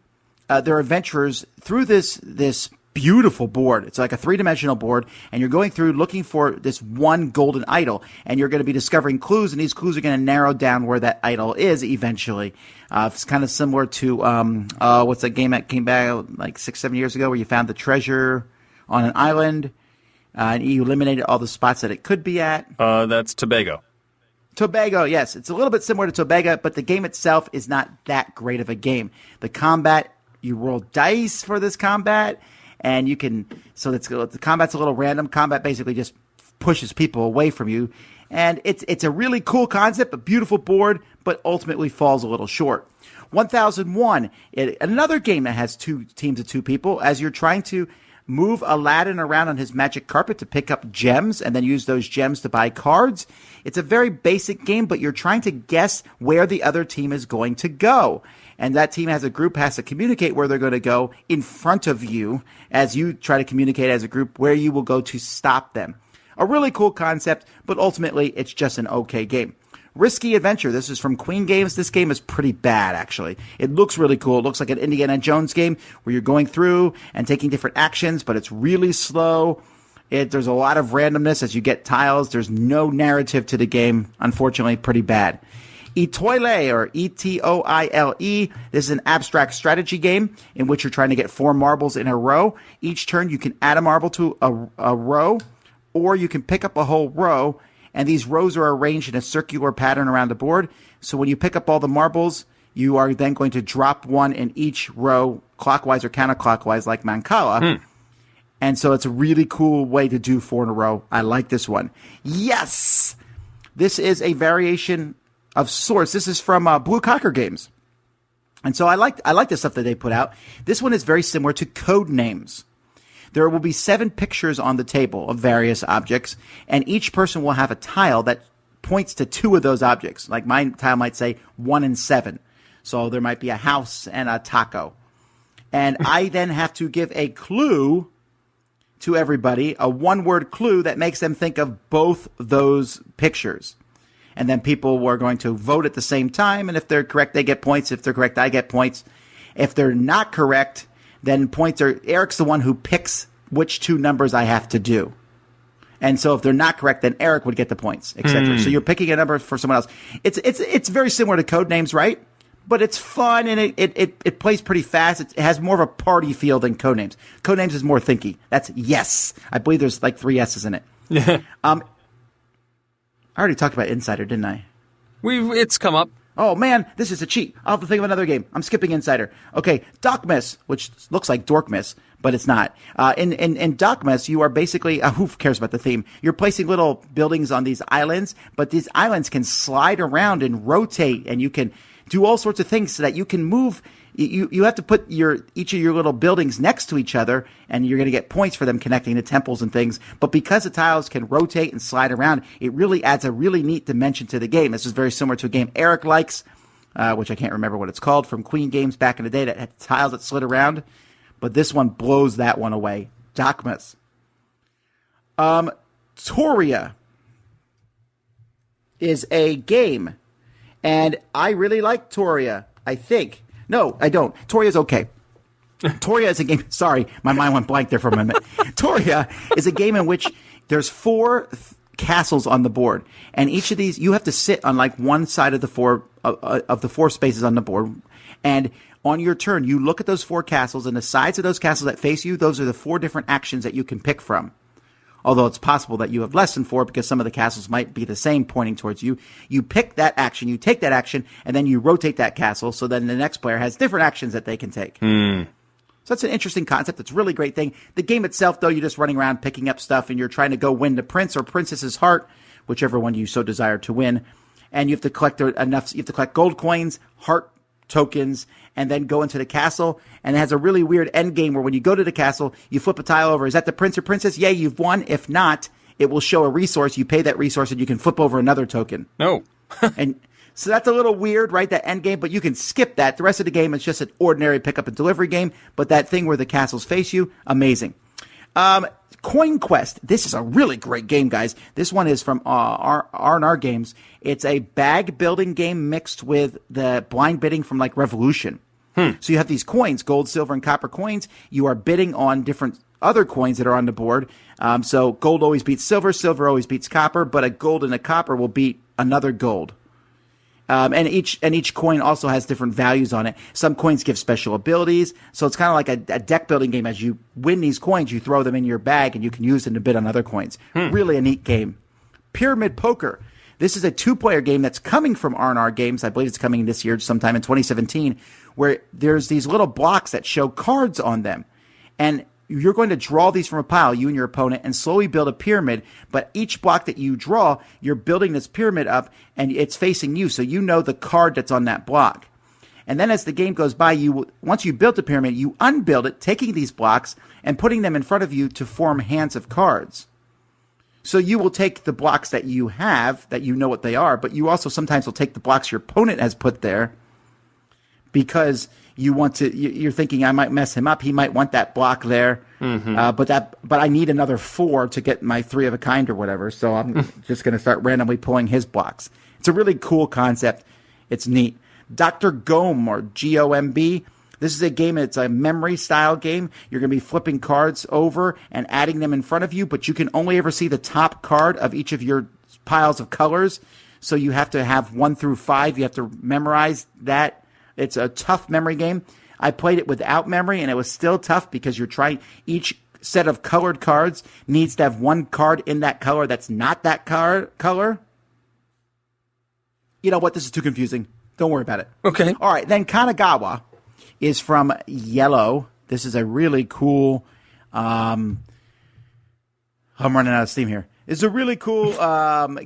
their adventurers through this beautiful board. It's like a three-dimensional board, and you're going through looking for this one golden idol, and you're going to be discovering clues, and these clues are going to narrow down where that idol is eventually. It's kind of similar to what's that game that came back like 6-7 years ago where you found the treasure on an island, and you eliminated all the spots that it could be at. That's Tobago. Tobago, yes. It's a little bit similar to Tobago, but the game itself is not that great of a game. The combat, you roll dice for this combat, and you can, so the combat's a little random. Combat basically just pushes people away from you. And it's a really cool concept, a beautiful board, but ultimately falls a little short. 1001, another game that has two teams of two people, as you're trying to move Aladdin around on his magic carpet to pick up gems and then use those gems to buy cards. It's a very basic game, but you're trying to guess where the other team is going to go. And that team has to communicate where they're going to go in front of you as you try to communicate as a group where you will go to stop them. A really cool concept, but ultimately it's just an okay game. Risky Adventure. This is from Queen Games. This game is pretty bad, actually. It looks really cool. It looks like an Indiana Jones game where you're going through and taking different actions, but it's really slow. There's a lot of randomness as you get tiles. There's no narrative to the game. Unfortunately, pretty bad. Etoile, or E-T-O-I-L-E. This is an abstract strategy game in which you're trying to get 4 marbles in a row. Each turn, you can add a marble to a row, or you can pick up a whole row, and these rows are arranged in a circular pattern around the board. So when you pick up all the marbles, you are then going to drop one in each row, clockwise or counterclockwise, like Mancala. And so it's a really cool way to do 4 in a row. I like this one. Yes! This is a variation of sorts. This is from Blue Cocker Games. And so I like the stuff that they put out. This one is very similar to Code Names. There will be 7 pictures on the table of various objects, and each person will have a tile that points to 2 of those objects. Like my tile might say 1 and 7. So there might be a house and a taco. And I then have to give a clue to everybody, a one-word clue that makes them think of both those pictures. And then people are going to vote at the same time, and if they're correct, they get points. If they're correct, I get points. If they're not correct, then points are, Eric's the one who picks which 2 numbers I have to do. And so if they're not correct, then Eric would get the points, etc. So you're picking a number for someone else. It's very similar to Code Names, right? but it's fun and it plays pretty fast. It has more of a party feel than Codenames. Codenames is more thinky. That's yes. I believe there's like 3 S's in it. I already talked about Insider, didn't I? It's come up. Oh man, this is a cheat. I'll have to think of another game. I'm skipping Insider. Okay, Docmas, which looks like Dorkmas, but it's not. In Docmas, you are basically, who cares about the theme? You're placing little buildings on these islands, but these islands can slide around and rotate, and you can do all sorts of things so that you can move. You have to put each of your little buildings next to each other, and you're going to get points for them connecting to temples and things. But because the tiles can rotate and slide around, it really adds a really neat dimension to the game. This is very similar to a game Eric likes, which I can't remember what it's called, from Queen Games back in the day that had tiles that slid around. But this one blows that one away. Docmas. Toria is a game, and I really like Toria, I think. No, I don't. Toria's okay. Toria is a game. Sorry, my mind went blank there for a minute. Toria is a game in which there's 4 castles on the board, and each of these you have to sit on like one side of the 4 spaces on the board, and on your turn you look at those 4 castles, and the sides of those castles that face you, those are the 4 different actions that you can pick from. Although it's possible that you have less than 4 because some of the castles might be the same pointing towards you. You pick that action, you take that action, and then you rotate that castle so then the next player has different actions that they can take. So that's an interesting concept. It's a really great thing. The game itself, though, you're just running around picking up stuff and you're trying to go win the prince or princess's heart, whichever one you so desire to win. And you have to collect enough. You have to collect gold coins, heart tokens, and then go into the castle. And it has a really weird end game where when you go to the castle, you flip a tile over. Is that the prince or princess? Yay, you've won. If not, it will show a resource. You pay that resource and you can flip over another token. No. And so that's a little weird, right? That end game, but you can skip that. The rest of the game is just an ordinary pick up and delivery game. But that thing where the castles face you, amazing. Coin Quest. This is a really great game, guys. This one is from R&R Games. It's a bag building game mixed with the blind bidding from like Revolution. So you have these coins, gold, silver, and copper coins. You are bidding on different other coins that are on the board. So gold always beats silver, silver always beats copper, but a gold and a copper will beat another gold. And each coin also has different values on it. Some coins give special abilities, so it's kind of like a deck building game. As you win these coins, you throw them in your bag, and you can use them to bid on other coins. Really a neat game. Pyramid Poker. This is a 2-player game that's coming from R&R Games. I believe it's coming this year, sometime in 2017, where there's these little blocks that show cards on them, and you're going to draw these from a pile, you and your opponent, and slowly build a pyramid. But each block that you draw, you're building this pyramid up, and it's facing you, so you know the card that's on that block. And then as the game goes by, once you built the pyramid, you unbuild it, taking these blocks and putting them in front of you to form hands of cards. So you will take the blocks that you have, that you know what they are, but you also sometimes will take the blocks your opponent has put there because you're thinking, I might mess him up. He might want that block there. But I need another 4 to get my 3 of a kind or whatever. So I'm just going to start randomly pulling his blocks. It's a really cool concept. It's neat. Dr. Gomb, or Gomb. This is a game. It's a memory style game. You're going to be flipping cards over and adding them in front of you, but you can only ever see the top card of each of your piles of colors. So you have to have 1 through 5. You have to memorize that. It's a tough memory game. I played it without memory, and it was still tough because you're trying. Each set of colored cards needs to have 1 card in that color that's not that color. You know what? This is too confusing. Don't worry about it. Okay. All right. Then Kanagawa is from Yellow. This is a really cool. I'm running out of steam here. It's a really cool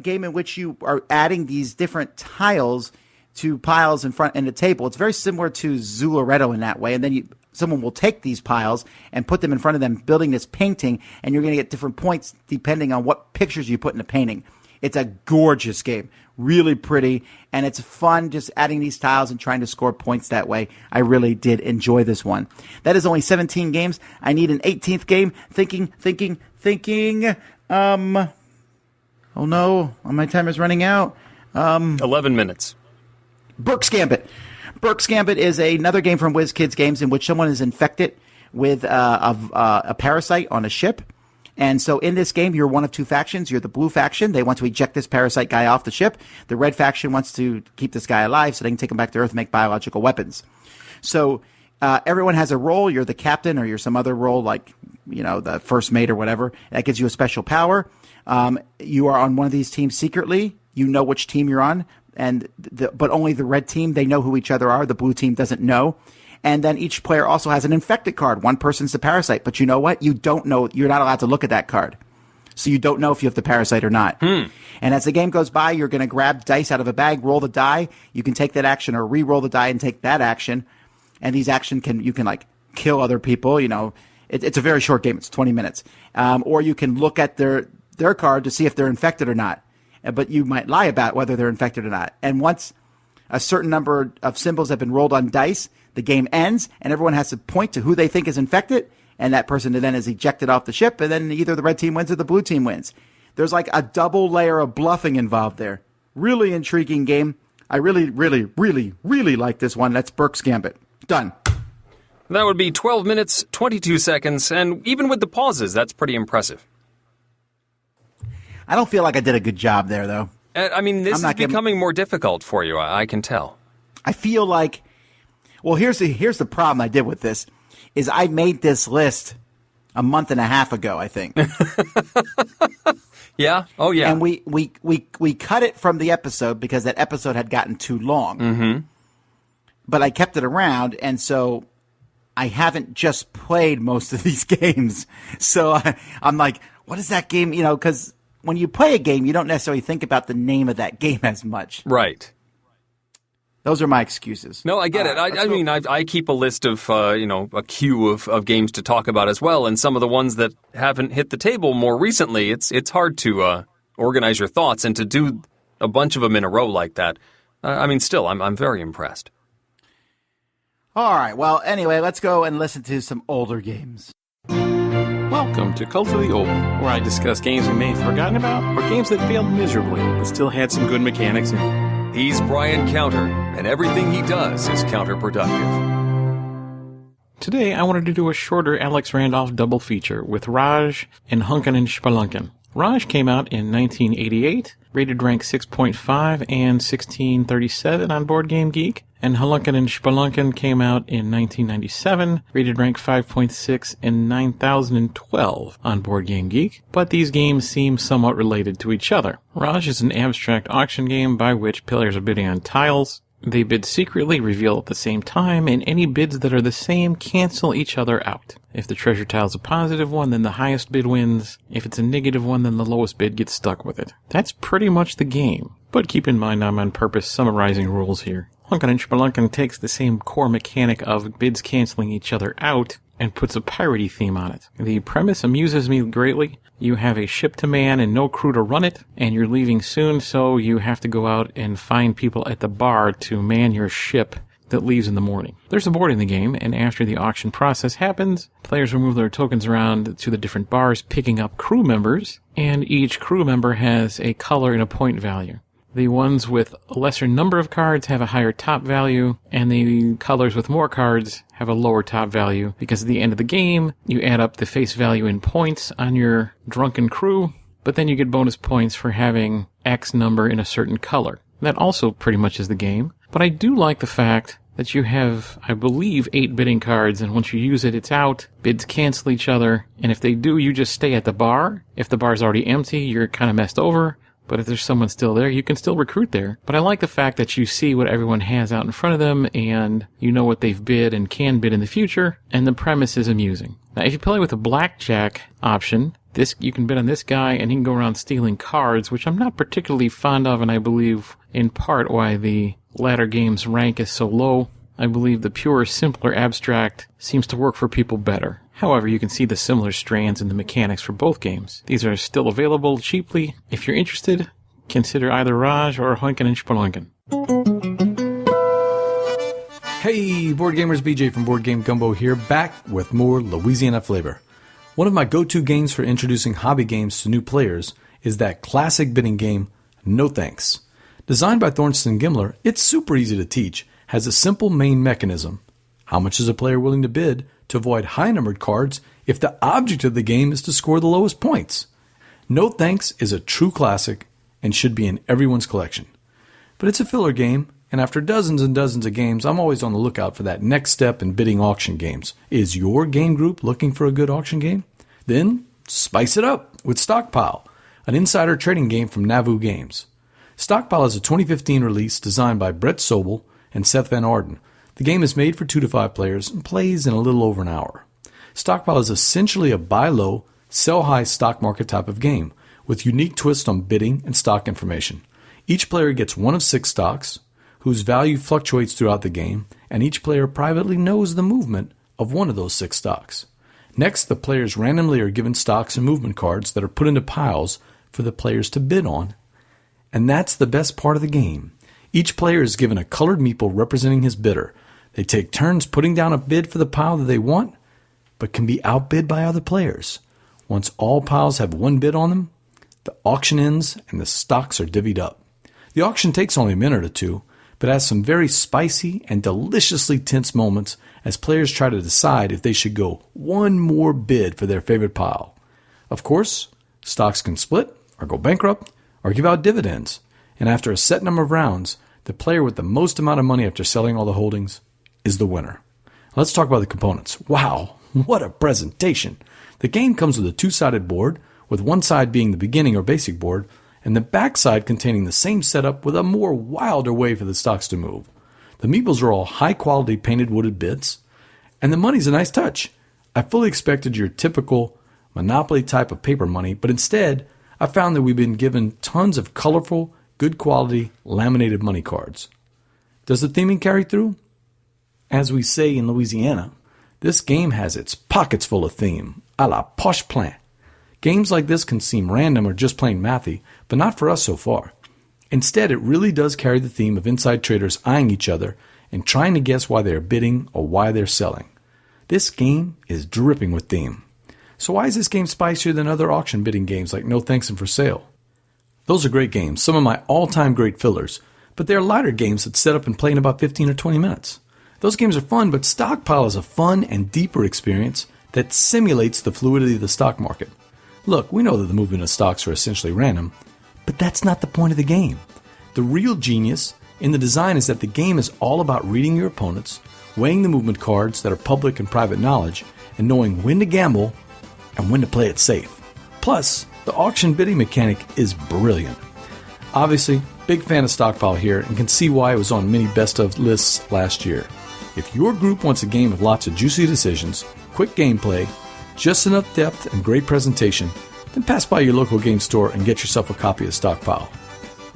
game in which you are adding these different tiles to piles in front in the table. It's very similar to Zularetto in that way. And then someone will take these piles and put them in front of them, building this painting, and you're going to get different points depending on what pictures you put in the painting. It's a gorgeous game, really pretty, and it's fun just adding these tiles and trying to score points that way. I really did enjoy this one. That is only 17 games. I need an 18th game. Thinking. Oh no, my time is running out. 11 minutes. Burke's Gambit. Burke's Gambit is another game from WizKids Games in which someone is infected with a parasite on a ship. And so in this game, you're one of two factions. You're the blue faction. They want to eject this parasite guy off the ship. The red faction wants to keep this guy alive so they can take him back to Earth and make biological weapons. So everyone has a role. You're the captain, or you're some other role like, the first mate or whatever. That gives you a special power. You are on one of these teams secretly. You know which team you're on, but only the red team, they know who each other are. The blue team doesn't know. And then each player also has an infected card. One person's the parasite. But you know what? You don't know. You're not allowed to look at that card. So you don't know if you have the parasite or not. And as the game goes by, you're going to grab dice out of a bag, roll the die. You can take that action or re-roll the die and take that action. And these action you can like kill other people. It's a very short game. It's 20 minutes. Or you can look at their card to see if they're infected or not. But you might lie about whether they're infected or not. And once a certain number of symbols have been rolled on dice, the game ends, and everyone has to point to who they think is infected, and that person then is ejected off the ship, and then either the red team wins or the blue team wins. There's like a double layer of bluffing involved there. Really intriguing game. I really, really, really, really like this one. That's Burke's Gambit. Done. That would be 12 minutes, 22 seconds, and even with the pauses, that's pretty impressive. I don't feel like I did a good job there, though. I mean, this is becoming more difficult for you, I can tell. I feel like... Well, here's the problem I did with this, is I made this list a month and a half ago, I think. Yeah? Oh, yeah. And we cut it from the episode because that episode had gotten too long. Mm-hmm. But I kept it around, and so I haven't just played most of these games. So I'm like, what is that game? Because when you play a game, you don't necessarily think about the name of that game as much. Right. Those are my excuses. No, I get it. I keep a list of, a queue of games to talk about as well. And some of the ones that haven't hit the table more recently, it's hard to organize your thoughts and to do a bunch of them in a row like that. Still, I'm very impressed. All right. Well, anyway, let's go and listen to some older games. Welcome to Cult of the Old, where I discuss games we may have forgotten about or games that failed miserably but still had some good mechanics in them. He's Brian Counter, and everything he does is counterproductive. Today, I wanted to do a shorter Alex Randolph double feature with Raj and Hunkin' and Spelunkin'. Raj came out in 1988, rated rank 6.5 and 1637 on Board Game Geek, and Hunkin' and Spelunkin' came out in 1997, rated rank 5.6 and 9012 on Board Game Geek, but these games seem somewhat related to each other. Raj is an abstract auction game by which players are bidding on tiles. They bid secretly, reveal at the same time, and any bids that are the same cancel each other out. If the treasure tile is a positive one, then the highest bid wins. If it's a negative one, then the lowest bid gets stuck with it. That's pretty much the game. But keep in mind I'm on purpose summarizing rules here. Hunkin' and Spelunkin' takes the same core mechanic of bids canceling each other out and puts a piratey theme on it. The premise amuses me greatly. You have a ship to man and no crew to run it, and you're leaving soon, so you have to go out and find people at the bar to man your ship that leaves in the morning. There's a board in the game, and after the auction process happens, players will move their tokens around to the different bars, picking up crew members, and each crew member has a color and a point value. The ones with a lesser number of cards have a higher top value, and the colors with more cards have a lower top value, because at the end of the game, you add up the face value in points on your drunken crew, but then you get bonus points for having X number in a certain color. That also pretty much is the game, but I do like the fact that you have, I believe, 8 bidding cards, and once you use it, it's out. Bids cancel each other, and if they do, you just stay at the bar. If the bar's already empty, you're kind of messed over. But if there's someone still there, you can still recruit there. But I like the fact that you see what everyone has out in front of them, and you know what they've bid and can bid in the future, and the premise is amusing. Now, if you play with a blackjack option, you can bid on this guy, and he can go around stealing cards, which I'm not particularly fond of, and I believe in part why the latter game's rank is so low. I believe the pure, simpler abstract seems to work for people better. However, you can see the similar strands in the mechanics for both games. These are still available cheaply. If you're interested, consider either Raj or Hunkin' and Spelunkin'. Hey, board gamers, BJ from Board Game Gumbo here, back with more Louisiana flavor. One of my go-to games for introducing hobby games to new players is that classic bidding game, No Thanks. Designed by Thorsten Gimler, it's super easy to teach, has a simple main mechanism. How much is a player willing to bid to avoid high-numbered cards if the object of the game is to score the lowest points. No Thanks is a true classic and should be in everyone's collection. But it's a filler game, and after dozens and dozens of games, I'm always on the lookout for that next step in bidding auction games. Is your game group looking for a good auction game? Then spice it up with Stockpile, an insider trading game from Nauvoo Games. Stockpile is a 2015 release designed by Brett Sobel and Seth Van Arden. The game is made for 2 to 5 players and plays in a little over an hour. Stockpile is essentially a buy low, sell high stock market type of game with unique twists on bidding and stock information. Each player gets one of 6 stocks, whose value fluctuates throughout the game, and each player privately knows the movement of one of those 6 stocks. Next, the players randomly are given stocks and movement cards that are put into piles for the players to bid on. And that's the best part of the game. Each player is given a colored meeple representing his bidder. They take turns putting down a bid for the pile that they want, but can be outbid by other players. Once all piles have one bid on them, the auction ends and the stocks are divvied up. The auction takes only a minute or two, but has some very spicy and deliciously tense moments as players try to decide if they should go one more bid for their favorite pile. Of course, stocks can split or go bankrupt or give out dividends, and after a set number of rounds, the player with the most amount of money after selling all the holdings is the winner. Let's talk about the components. Wow, what a presentation! The game comes with a 2-sided board, with one side being the beginning or basic board, and the back side containing the same setup with a more wilder way for the stocks to move. The meeples are all high-quality painted wooded bits, and the money's a nice touch. I fully expected your typical Monopoly type of paper money, but instead, I found that we've been given tons of colorful, good-quality, laminated money cards. Does the theming carry through? As we say in Louisiana, this game has its pockets full of theme, a la poche plein. Games like this can seem random or just plain mathy, but not for us so far. Instead, it really does carry the theme of inside traders eyeing each other and trying to guess why they're bidding or why they're selling. This game is dripping with theme. So why is this game spicier than other auction bidding games like No Thanks and For Sale? Those are great games, some of my all-time great fillers, but they're lighter games that set up and play in about 15 or 20 minutes. Those games are fun, but Stockpile is a fun and deeper experience that simulates the fluidity of the stock market. Look, we know that the movement of stocks are essentially random, but that's not the point of the game. The real genius in the design is that the game is all about reading your opponents, weighing the movement cards that are public and private knowledge, and knowing when to gamble and when to play it safe. Plus, the auction bidding mechanic is brilliant. Obviously, big fan of Stockpile here and can see why it was on many best of lists last year. If your group wants a game with lots of juicy decisions, quick gameplay, just enough depth and great presentation, then pass by your local game store and get yourself a copy of Stockpile.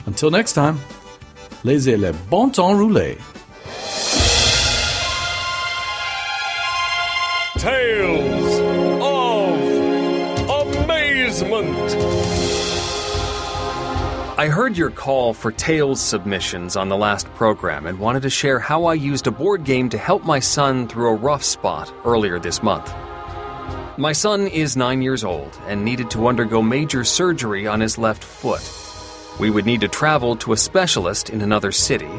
Until next time, laissez le bon temps rouler. Tales of Amazement. I heard your call for Tales submissions on the last program and wanted to share how I used a board game to help my son through a rough spot earlier this month. My son is 9 years old and needed to undergo major surgery on his left foot. We would need to travel to a specialist in another city,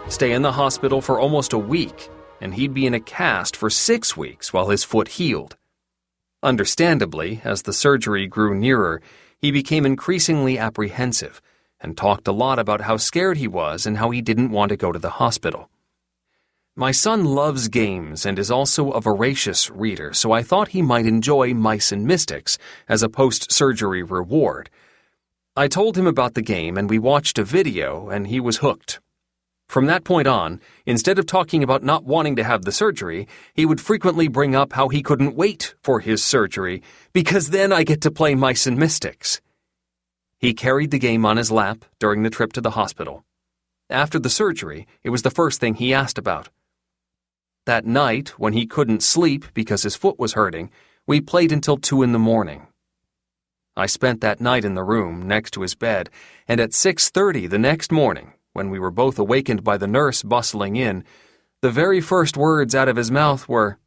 stay in the hospital for almost a week, and he'd be in a cast for 6 weeks while his foot healed. Understandably, as the surgery grew nearer, he became increasingly apprehensive and talked a lot about how scared he was and how he didn't want to go to the hospital. My son loves games and is also a voracious reader, so I thought he might enjoy Mice and Mystics as a post-surgery reward. I told him about the game and we watched a video and he was hooked. From that point on, instead of talking about not wanting to have the surgery, he would frequently bring up how he couldn't wait for his surgery because then I get to play Mice and Mystics. He carried the game on his lap during the trip to the hospital. After the surgery, it was the first thing he asked about. That night, when he couldn't sleep because his foot was hurting, we played until 2 a.m. I spent that night in the room next to his bed, and at 6:30 the next morning, when we were both awakened by the nurse bustling in, the very first words out of his mouth were,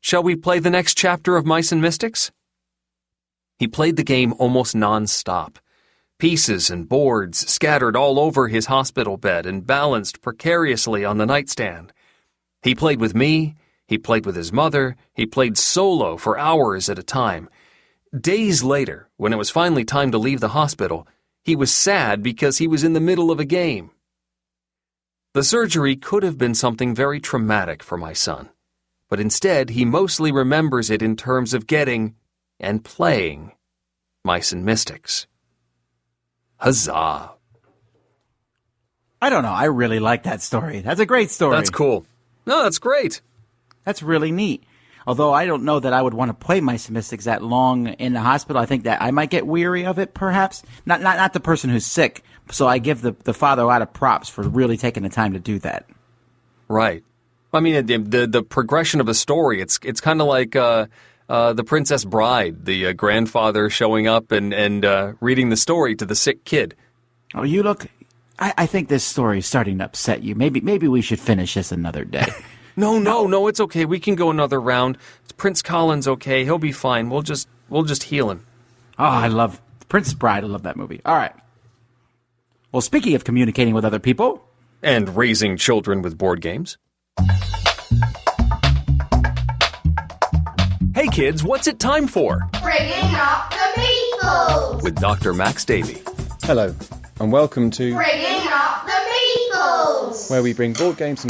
"Shall we play the next chapter of Mice and Mystics?" He played the game almost non-stop. Pieces and boards scattered all over his hospital bed and balanced precariously on the nightstand. He played with me, He played with his mother. He played solo for hours at a time. Days later, when it was finally time to leave the hospital, he was sad because he was in the middle of a game. The surgery could have been something very traumatic for my son, but instead he mostly remembers it in terms of getting and playing Mice and Mystics. Huzzah! I don't know. I really like that story. That's a great story. That's cool. No, that's great. That's really neat. Although I don't know that I would want to play Mice and Mystics that long in the hospital. I think that I might get weary of it, perhaps. Not the person who's sick. So I give the father a lot of props for really taking the time to do that. Right. I mean, the progression of a story, it's kind of like The Princess Bride, the grandfather showing up and reading the story to the sick kid. Oh, you look... I think this story is starting to upset you. Maybe we should finish this another day. No, it's okay. We can go another round. Prince Colin's okay. He'll be fine. We'll just heal him. Oh, I love Princess Bride. I love that movie. All right. Well, speaking of communicating with other people... And raising children with board games. Hey kids, what's it time for? Bringing up the Meeples! With Dr. Max Davey. Hello, and welcome to Bringing up the Meeples! where we bring board games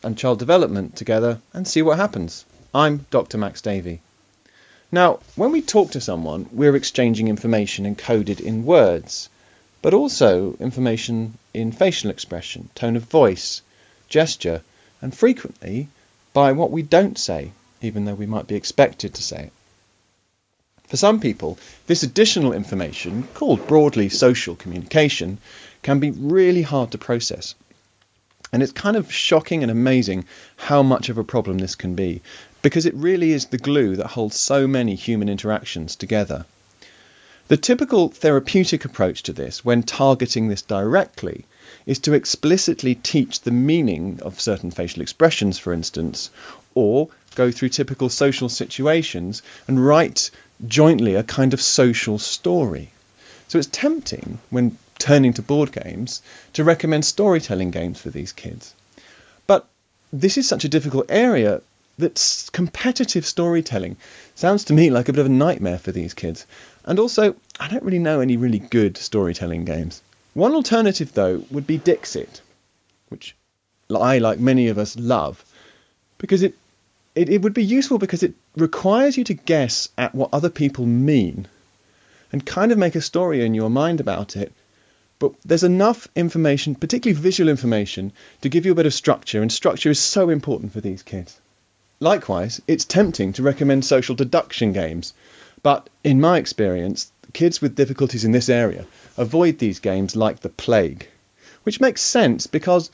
and child development together and see what happens. I'm Dr. Max Davey. Now, when we talk to someone, we're exchanging information encoded in words, but also information in facial expression, tone of voice, gesture, and frequently by what we don't say, even though we might be expected to say it. For some people, this additional information, called broadly social communication, can be really hard to process. And it's kind of shocking and amazing how much of a problem this can be, because it really is the glue that holds so many human interactions together. The typical therapeutic approach to this, when targeting this directly, is to explicitly teach the meaning of certain facial expressions, for instance, or go through typical social situations and write jointly a kind of social story. So it's tempting, when turning to board games, to recommend storytelling games for these kids. But this is such a difficult area that competitive storytelling sounds to me like a bit of a nightmare for these kids. And also, I don't really know any really good storytelling games. One alternative, though, would be Dixit, which I, like many of us, love, because it would be useful because it requires you to guess at what other people mean and kind of make a story in your mind about it. But there's enough information, particularly visual information, to give you a bit of structure, and structure is so important for these kids. Likewise, it's tempting to recommend social deduction games, but in my experience, kids with difficulties in this area avoid these games like the plague, which makes sense because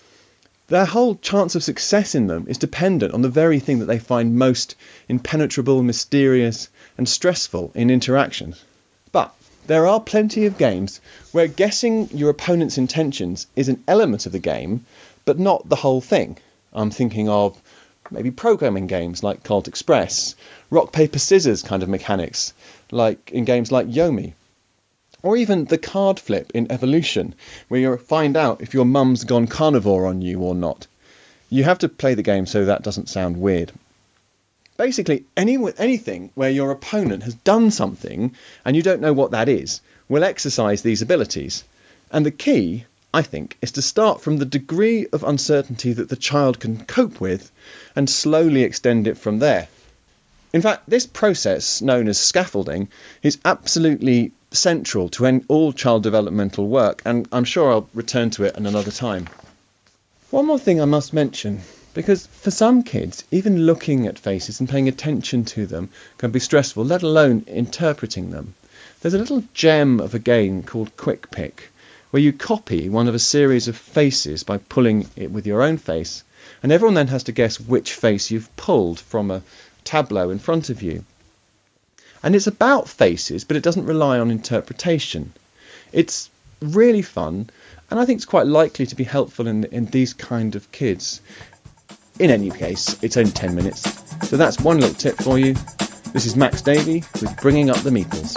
their whole chance of success in them is dependent on the very thing that they find most impenetrable, mysterious, and stressful in interactions. But there are plenty of games where guessing your opponent's intentions is an element of the game, but not the whole thing. I'm thinking of maybe programming games like Colt Express, rock, paper, scissors kind of mechanics, like in games like Yomi, or even the card flip in Evolution, where you find out if your mum's gone carnivore on you or not. You have to play the game so that doesn't sound weird. Basically, anything where your opponent has done something and you don't know what that is will exercise these abilities. And the key, I think, is to start from the degree of uncertainty that the child can cope with and slowly extend it from there. In fact, this process, known as scaffolding, is absolutely central to all child developmental work, and I'm sure I'll return to it at another time. One more thing I must mention, because for some kids, even looking at faces and paying attention to them can be stressful, let alone interpreting them. There's a little gem of a game called Quick Pick, where you copy one of a series of faces by pulling it with your own face, and everyone then has to guess which face you've pulled from a tableau in front of you. And it's about faces, but it doesn't rely on interpretation. It's really fun, and I think it's quite likely to be helpful in these kind of kids. In any case, it's only 10 minutes, so that's one little tip for you. This is Max Davey with Bringing Up the Meeples.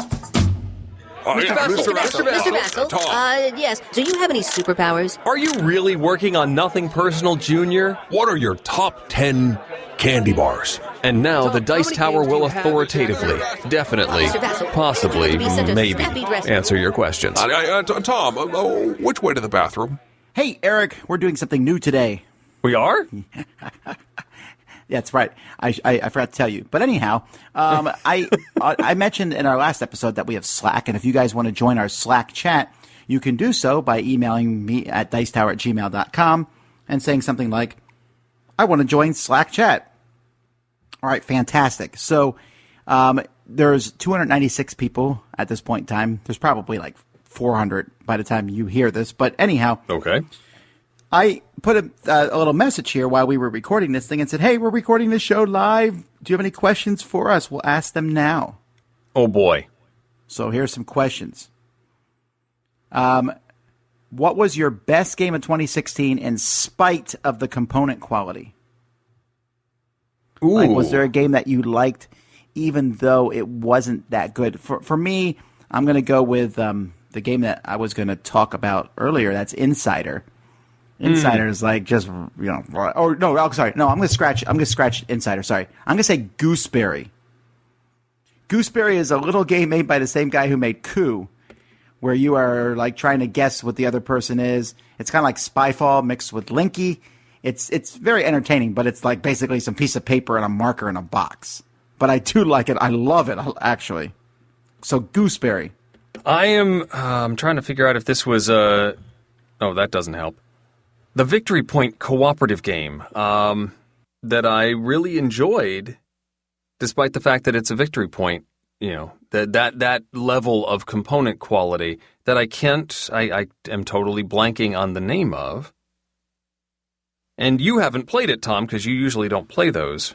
Mr. Mr. Vassal, yes. Do you have any superpowers? Are you really working on Nothing Personal, Junior? What are your top 10 candy bars? And now the Dice Tower will authoritatively, definitely, possibly, maybe, answer your questions. Tom, which way to the bathroom? Hey, Eric, we're doing something new today. We are? That's right. I forgot to tell you. But anyhow, I mentioned in our last episode that we have Slack, and if you guys want to join our Slack chat, you can do so by emailing me at dicetower@gmail.com and saying something like, I want to join Slack chat. All right, fantastic. So there's 296 people at this point in time. There's probably like 400 by the time you hear this. But anyhow. Okay. I put a little message here while we were recording this thing and said, hey, we're recording this show live. Do you have any questions for us? We'll ask them now. Oh, boy. So here's some questions. What was your best game of 2016 in spite of the component quality? Ooh. Like, was there a game that you liked even though it wasn't that good? For me, I'm going to go with the game that I was going to talk about earlier. That's Insider. Insider is like just, oh, no, I'm sorry. No, I'm going to scratch Insider. Sorry. I'm going to say Gooseberry. Gooseberry is a little game made by the same guy who made Coup, where you are like trying to guess what the other person is. It's kind of like Spyfall mixed with Linky. It's very entertaining, but it's like basically some piece of paper and a marker in a box. But I do like it. I love it, actually. So Gooseberry. I'm trying to figure out if this was oh, that doesn't help. The Victory Point cooperative game that I really enjoyed, despite the fact that it's a Victory Point, that level of component quality that I am totally blanking on the name of. And you haven't played it, Tom, because you usually don't play those.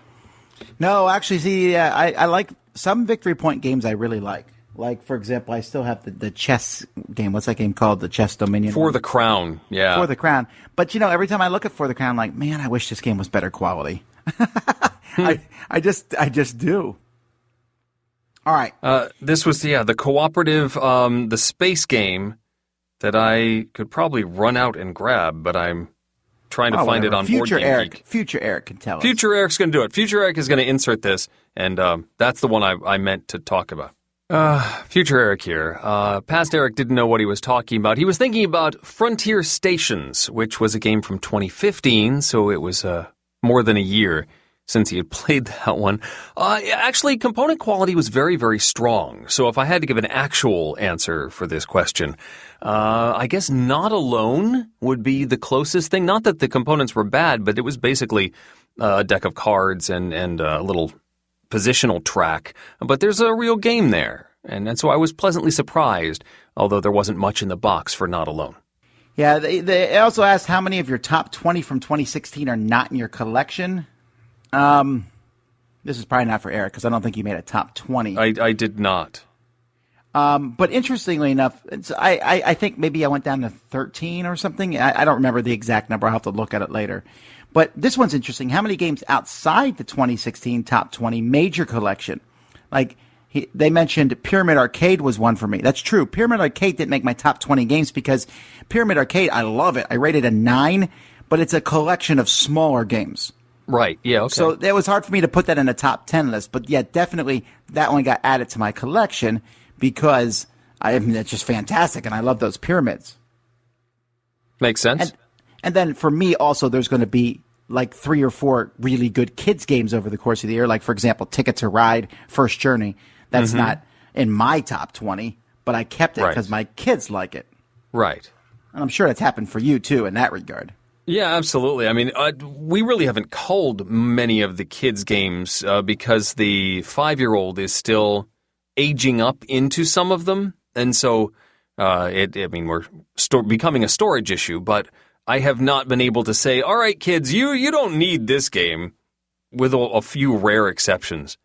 No, actually, see, I like some Victory Point games I really like. Like, for example, I still have the chess game. What's that game called? The Chess Dominion? For the Crown, yeah. For the Crown. But, every time I look at For the Crown, I'm like, man, I wish this game was better quality. I just do. All right. This was, the cooperative, the space game that I could probably run out and grab, but I'm trying to find it on Board Game Geek. Future Eric can tell us. Future Eric's going to do it. Future Eric is going to insert this, and that's the one I meant to talk about. Future Eric here. Past Eric didn't know what he was talking about. He was thinking about Frontier Stations, which was a game from 2015, so it was more than a year since he had played that one. Actually, component quality was very, very strong. So if I had to give an actual answer for this question, I guess Not Alone would be the closest thing. Not that the components were bad, but it was basically a deck of cards and a little positional track. But there's a real game there. And so I was pleasantly surprised, although there wasn't much in the box for Not Alone. Yeah, they also asked how many of your top 20 from 2016 are not in your collection. This is probably not for Eric because I don't think you made a top 20. I did not. But interestingly enough, I think maybe I went down to 13 or something. I don't remember the exact number. I'll have to look at it later. But this one's interesting. How many games outside the 2016 top 20 made your collection? Like, they mentioned Pyramid Arcade was one for me. That's true. Pyramid Arcade didn't make my top 20 games because Pyramid Arcade, I love it. I rated a 9, but it's a collection of smaller games. Right, yeah, okay. So it was hard for me to put that in a top 10 list. But yeah, definitely that one got added to my collection because it's just fantastic, and I love those pyramids. Makes sense. And then for me also, there's going to be like 3 or 4 really good kids games over the course of the year. Like, for example, Ticket to Ride, First Journey. That's not in my top 20, but I kept it because my kids like it. Right. And I'm sure that's happened for you, too, in that regard. Yeah, absolutely. I mean, we really haven't culled many of the kids' games because the 5-year-old is still aging up into some of them. And so, we're becoming a storage issue, but I have not been able to say, all right, kids, you don't need this game, with a few rare exceptions.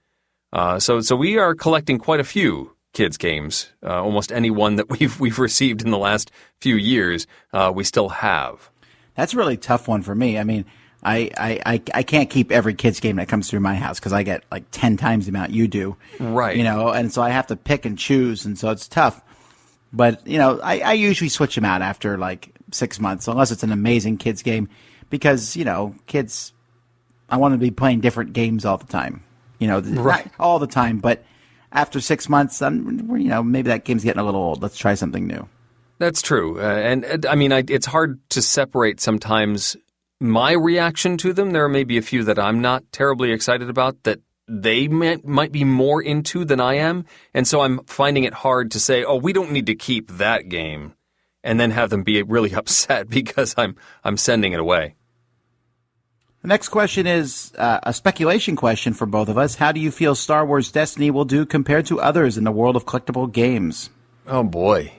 So we are collecting quite a few kids games. Almost any one that we've received in the last few years, we still have. That's a really tough one for me. I mean, I can't keep every kids game that comes through my house because I get like 10 times the amount you do. Right. And so I have to pick and choose, and so it's tough. But, I usually switch them out after like 6 months, unless it's an amazing kids game, because, kids, I want to be playing different games all the time. Right. Not all the time, but after 6 months, maybe that game's getting a little old. Let's try something new. That's true. It's hard to separate sometimes my reaction to them. There may be a few that I'm not terribly excited about that they might be more into than I am. And so I'm finding it hard to say, oh, we don't need to keep that game, and then have them be really upset because I'm sending it away. The next question is a speculation question for both of us. How do you feel Star Wars Destiny will do compared to others in the world of collectible games? Oh, boy.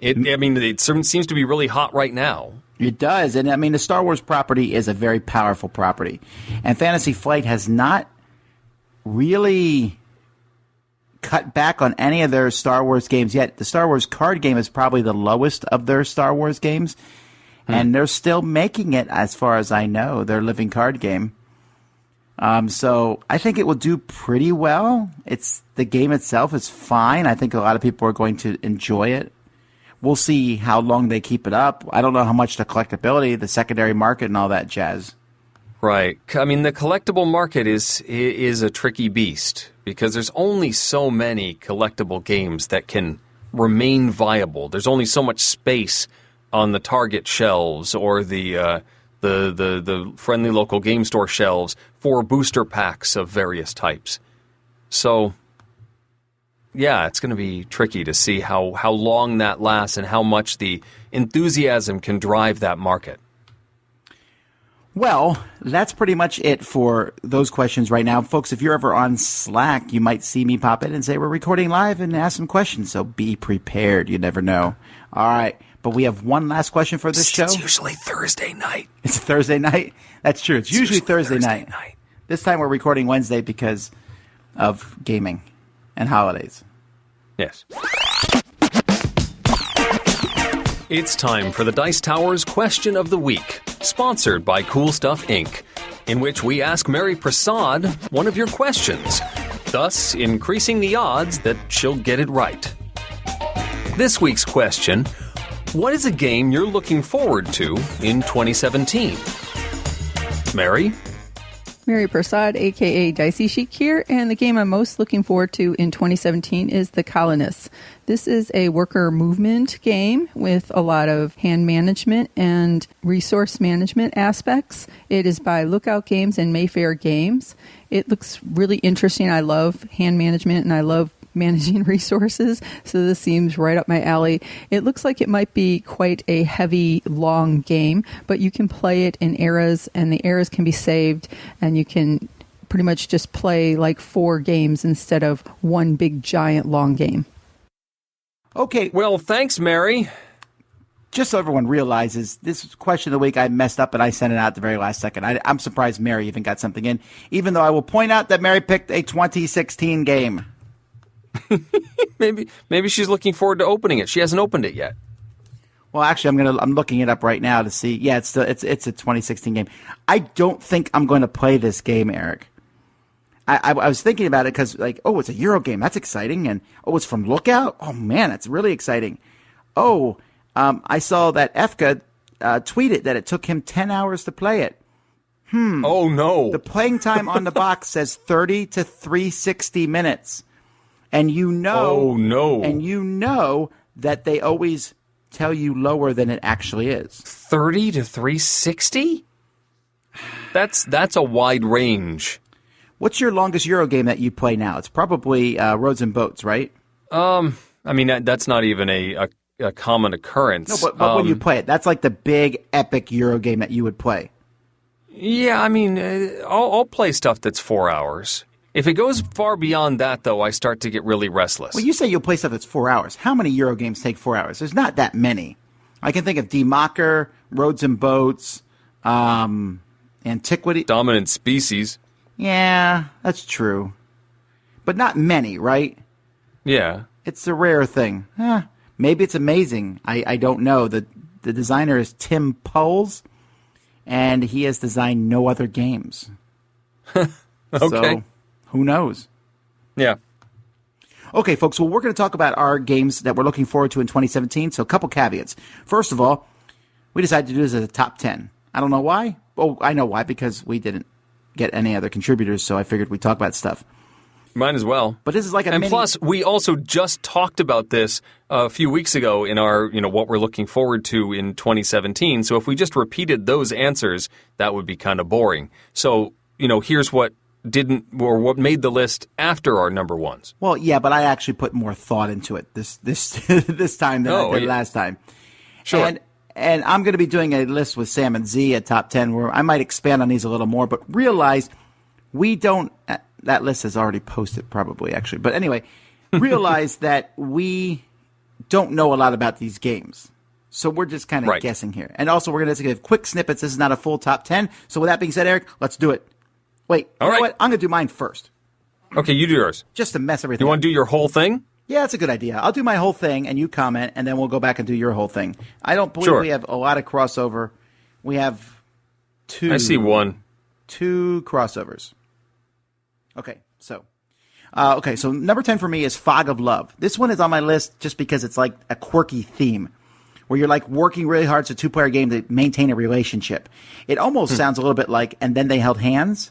It seems to be really hot right now. It does. And, the Star Wars property is a very powerful property. And Fantasy Flight has not really cut back on any of their Star Wars games yet. The Star Wars card game is probably the lowest of their Star Wars games. And they're still making it, as far as I know, their living card game. So I think it will do pretty well. The game itself is fine. I think a lot of people are going to enjoy it. We'll see how long they keep it up. I don't know how much the collectability, the secondary market, and all that jazz. Right. The collectible market is a tricky beast because there's only so many collectible games that can remain viable. There's only so much space on the Target shelves or the friendly local game store shelves for booster packs of various types. So, yeah, it's going to be tricky to see how long that lasts and how much the enthusiasm can drive that market. Well, that's pretty much it for those questions right now. Folks, if you're ever on Slack, you might see me pop in and say we're recording live and ask some questions, so be prepared. You never know. All right. But we have one last question for this show. It's usually Thursday night. It's Thursday night? That's true. It's usually Thursday night. This time we're recording Wednesday because of gaming and holidays. Yes. It's time for the Dice Tower's Question of the Week, sponsored by Cool Stuff Inc., in which we ask Mary Prasad one of your questions, thus increasing the odds that she'll get it right. This week's question: what is a game you're looking forward to in 2017? Mary? Mary Prasad, a.k.a. Dicey Chic here, and the game I'm most looking forward to in 2017 is The Colonists. This is a worker movement game with a lot of hand management and resource management aspects. It is by Lookout Games and Mayfair Games. It looks really interesting. I love hand management and I love managing resources, so this seems right up my alley. It looks like it might be quite a heavy, long game, but you can play it in eras, and the eras can be saved, and you can pretty much just play like 4 games instead of one big, giant, long game. Okay. Well, thanks, Mary. Just so everyone realizes, this question of the week I messed up and I sent it out at the very last second. I'm surprised Mary even got something in, even though I will point out that Mary picked a 2016 game. Maybe she's looking forward to opening it. She hasn't opened it yet. Well, actually, I'm looking it up right now to see. Yeah, it's a 2016 game. I don't think I'm going to play this game, Eric. I was thinking about it because, like, oh, it's a Euro game. That's exciting. And, oh, it's from Lookout. Oh, man, that's really exciting. Oh, I saw that Efka tweeted that it took him 10 hours to play it. Oh, no. The playing time on the box says 30 to 360 minutes. And oh, no. And you know that they always tell you lower than it actually is. 30 to 360? That's a wide range. What's your longest Euro game that you play now? It's probably Roads and Boats, right? That's not even a common occurrence. No, but when you play it, that's like the big epic Euro game that you would play. Yeah, I'll play stuff that's 4 hours. If it goes far beyond that, though, I start to get really restless. Well, you say you'll play stuff that's 4 hours. How many Euro games take 4 hours? There's not that many. I can think of Democker, Roads and Boats, Antiquity. Dominant Species. Yeah, that's true. But not many, right? Yeah. It's a rare thing. Maybe it's amazing. I don't know. The designer is Tim Poles, and he has designed no other games. Okay. So, who knows? Yeah. Okay, folks, well, we're going to talk about our games that we're looking forward to in 2017. So a couple caveats. First of all, we decided to do this as a top 10. I don't know why. Oh, I know why, because we didn't get any other contributors, so I figured we'd talk about stuff. Mine as well. But this is like a and mini... plus, we also just talked about this a few weeks ago in our, what we're looking forward to in 2017. So if we just repeated those answers, that would be kind of boring. So, here's what what made the list after our number ones. Well, yeah, but I actually put more thought into it this this time than I did last time. Sure. And I'm going to be doing a list with Sam and Z at top 10 where I might expand on these a little more, but realize we don't... That list is already posted probably, actually. But anyway, realize that we don't know a lot about these games. So we're just kind of guessing here. And also, we're going to give quick snippets. This is not a full top 10. So with that being said, Eric, let's do it. Wait, you know what? I'm going to do mine first. Okay, you do yours. Just to mess everything up. You want to do your whole thing? Yeah, that's a good idea. I'll do my whole thing, and you comment, and then we'll go back and do your whole thing. I don't believe we have a lot of crossover. We have two. I see one. 2 crossovers. Okay, so number 10 for me is Fog of Love. This one is on my list just because it's like a quirky theme where you're like working really hard. It's a 2-player game to maintain a relationship. It almost sounds a little bit like And Then They Held Hands.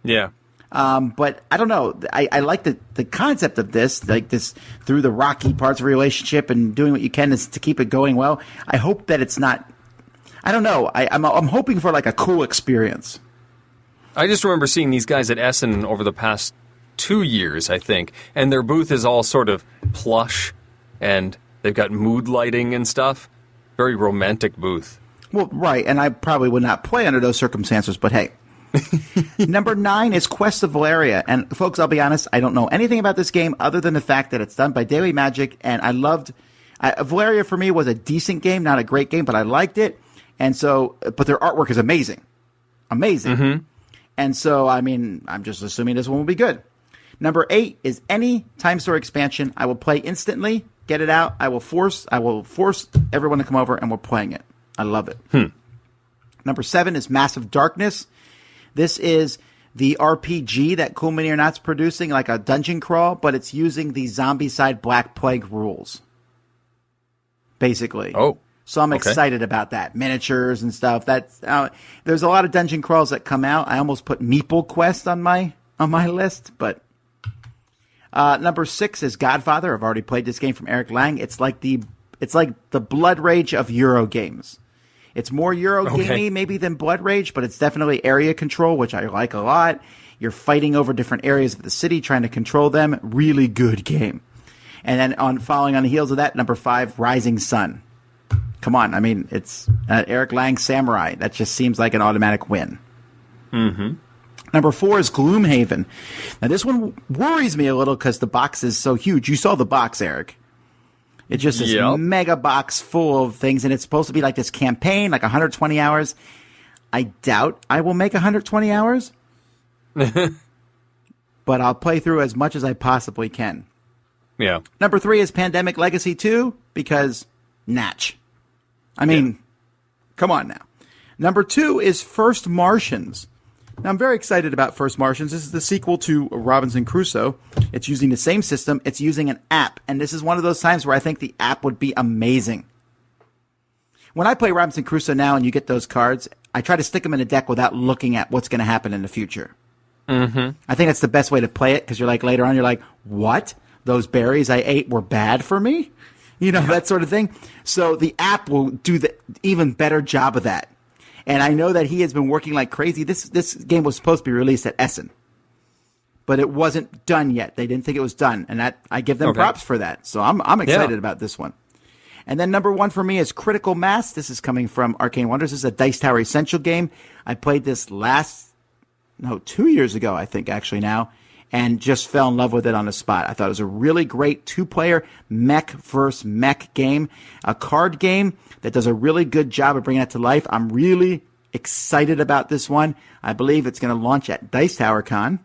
Yeah. But I don't know. I like the concept of this, like this through the rocky parts of a relationship and doing what you can to keep it going well. I hope that it's not, I don't know. I'm hoping for like a cool experience. I just remember seeing these guys at Essen over the past 2 years, I think, and their booth is all sort of plush, and they've got mood lighting and stuff. Very romantic booth. Well, right, and I probably would not play under those circumstances, but hey. Number 9 is Quest of Valeria, and folks, I'll be honest, I don't know anything about this game other than the fact that it's done by Daily Magic, and I loved... Valeria for me was a decent game, not a great game, but I liked it, and so... But their artwork is amazing. Amazing. Mm-hmm. And so, I mean, I'm just assuming this one will be good. Number 8 is any Time Story expansion. I will play instantly, get it out. I will force everyone to come over, and we're playing it. I love it. Number 7 is Massive Darkness. This is the RPG that Cool Mini or Not's producing, like a dungeon crawl, but it's using the Zombicide Black Plague rules, basically. Oh. So I'm excited about that. Miniatures and stuff. That's there's a lot of dungeon crawls that come out. I almost put Meeple Quest on my list, but number 6 is Godfather. I've already played this game from Eric Lang. It's like the Blood Rage of Euro games. It's more Euro gamey maybe than Blood Rage, but it's definitely area control, which I like a lot. You're fighting over different areas of the city, trying to control them. Really good game. And then following on the heels of that, number 5, Rising Sun. Come on, I mean, it's Eric Lang Samurai. That just seems like an automatic win. Mm-hmm. Number 4 is Gloomhaven. Now, this one worries me a little because the box is so huge. You saw the box, Eric. It's just this mega box full of things, and it's supposed to be like this campaign, like 120 hours. I doubt I will make 120 hours, but I'll play through as much as I possibly can. Yeah. Number 3 is Pandemic Legacy 2 because natch. I mean, come on now. Number 2 is First Martians. Now, I'm very excited about First Martians. This is the sequel to Robinson Crusoe. It's using the same system. It's using an app. And this is one of those times where I think the app would be amazing. When I play Robinson Crusoe now and you get those cards, I try to stick them in a deck without looking at what's going to happen in the future. Mm-hmm. I think that's the best way to play it because you're like, later on, you're like, what? Those berries I ate were bad for me? You know, that sort of thing. So the app will do the even better job of that. And I know that he has been working like crazy. This game was supposed to be released at Essen, but it wasn't done yet. They didn't think it was done, and that I give them props for that. So I'm excited about this one. And then number 1 for me is Critical Mass. This is coming from Arcane Wonders. This is a Dice Tower Essential game. I played this 2 years ago, I think, actually now, and just fell in love with it on the spot. I thought it was a really great 2-player mech versus mech game, a card game that does a really good job of bringing that to life. I'm really excited about this one. I believe it's going to launch at Dice Tower Con.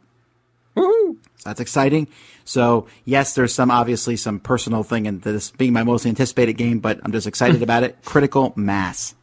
Woohoo! So that's exciting. So, yes, there's obviously some personal thing in this being my most anticipated game, but I'm just excited about it. Critical Mass.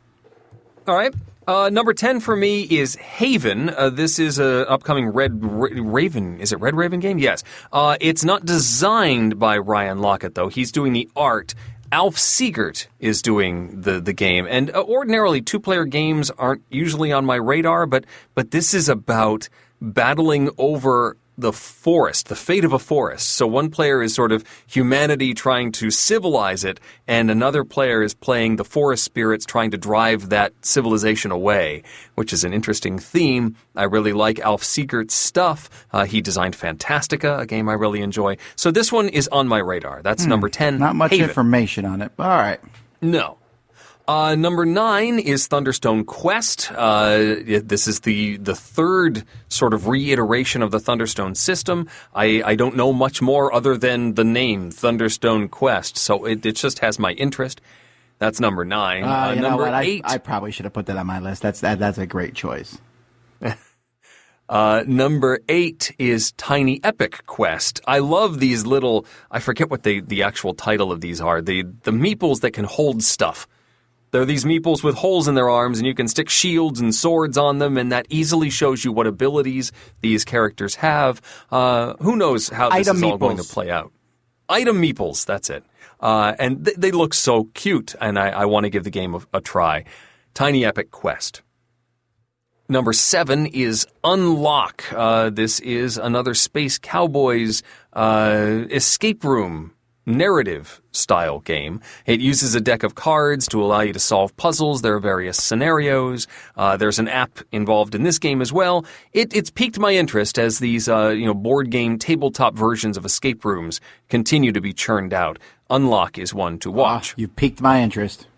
All right. Number 10 for me is Haven. This is an upcoming Raven. Is it Red Raven game? Yes. It's not designed by Ryan Lockett, though. He's doing the art. Alf Siegert is doing the game. And ordinarily, two-player games aren't usually on my radar, but this is about battling over the forest, the fate of a forest. So one player is sort of humanity trying to civilize it, and another player is playing the forest spirits trying to drive that civilization away, which is an interesting theme. I really like Alf Siegert's stuff. He designed Fantastica, a game I really enjoy. So this one is on my radar. That's number 10. Not much Haven. information on it. All right. No. Number 9 is Thunderstone Quest. This is the third sort of reiteration of the Thunderstone system. I don't know much more other than the name Thunderstone Quest, so it just has my interest. That's number 9. You know number what? 8. I probably should have put that on my list. That's a great choice. Number 8 is Tiny Epic Quest. I love these little, I forget what the actual title of these are, the meeples that can hold stuff. There are these meeples with holes in their arms, and you can stick shields and swords on them, and that easily shows you what abilities these characters have. Who knows how this is all going to play out. Item meeples, that's it. And they look so cute, and I want to give the game a try. Tiny Epic Quest. Number 7 is Unlock. This is another Space Cowboys escape room narrative style game. It uses a deck of cards to allow you to solve puzzles. There are various scenarios. There's an app involved in this game as well. It's piqued my interest as these board game tabletop versions of escape rooms continue to be churned out. Unlock is one to watch. You piqued my interest.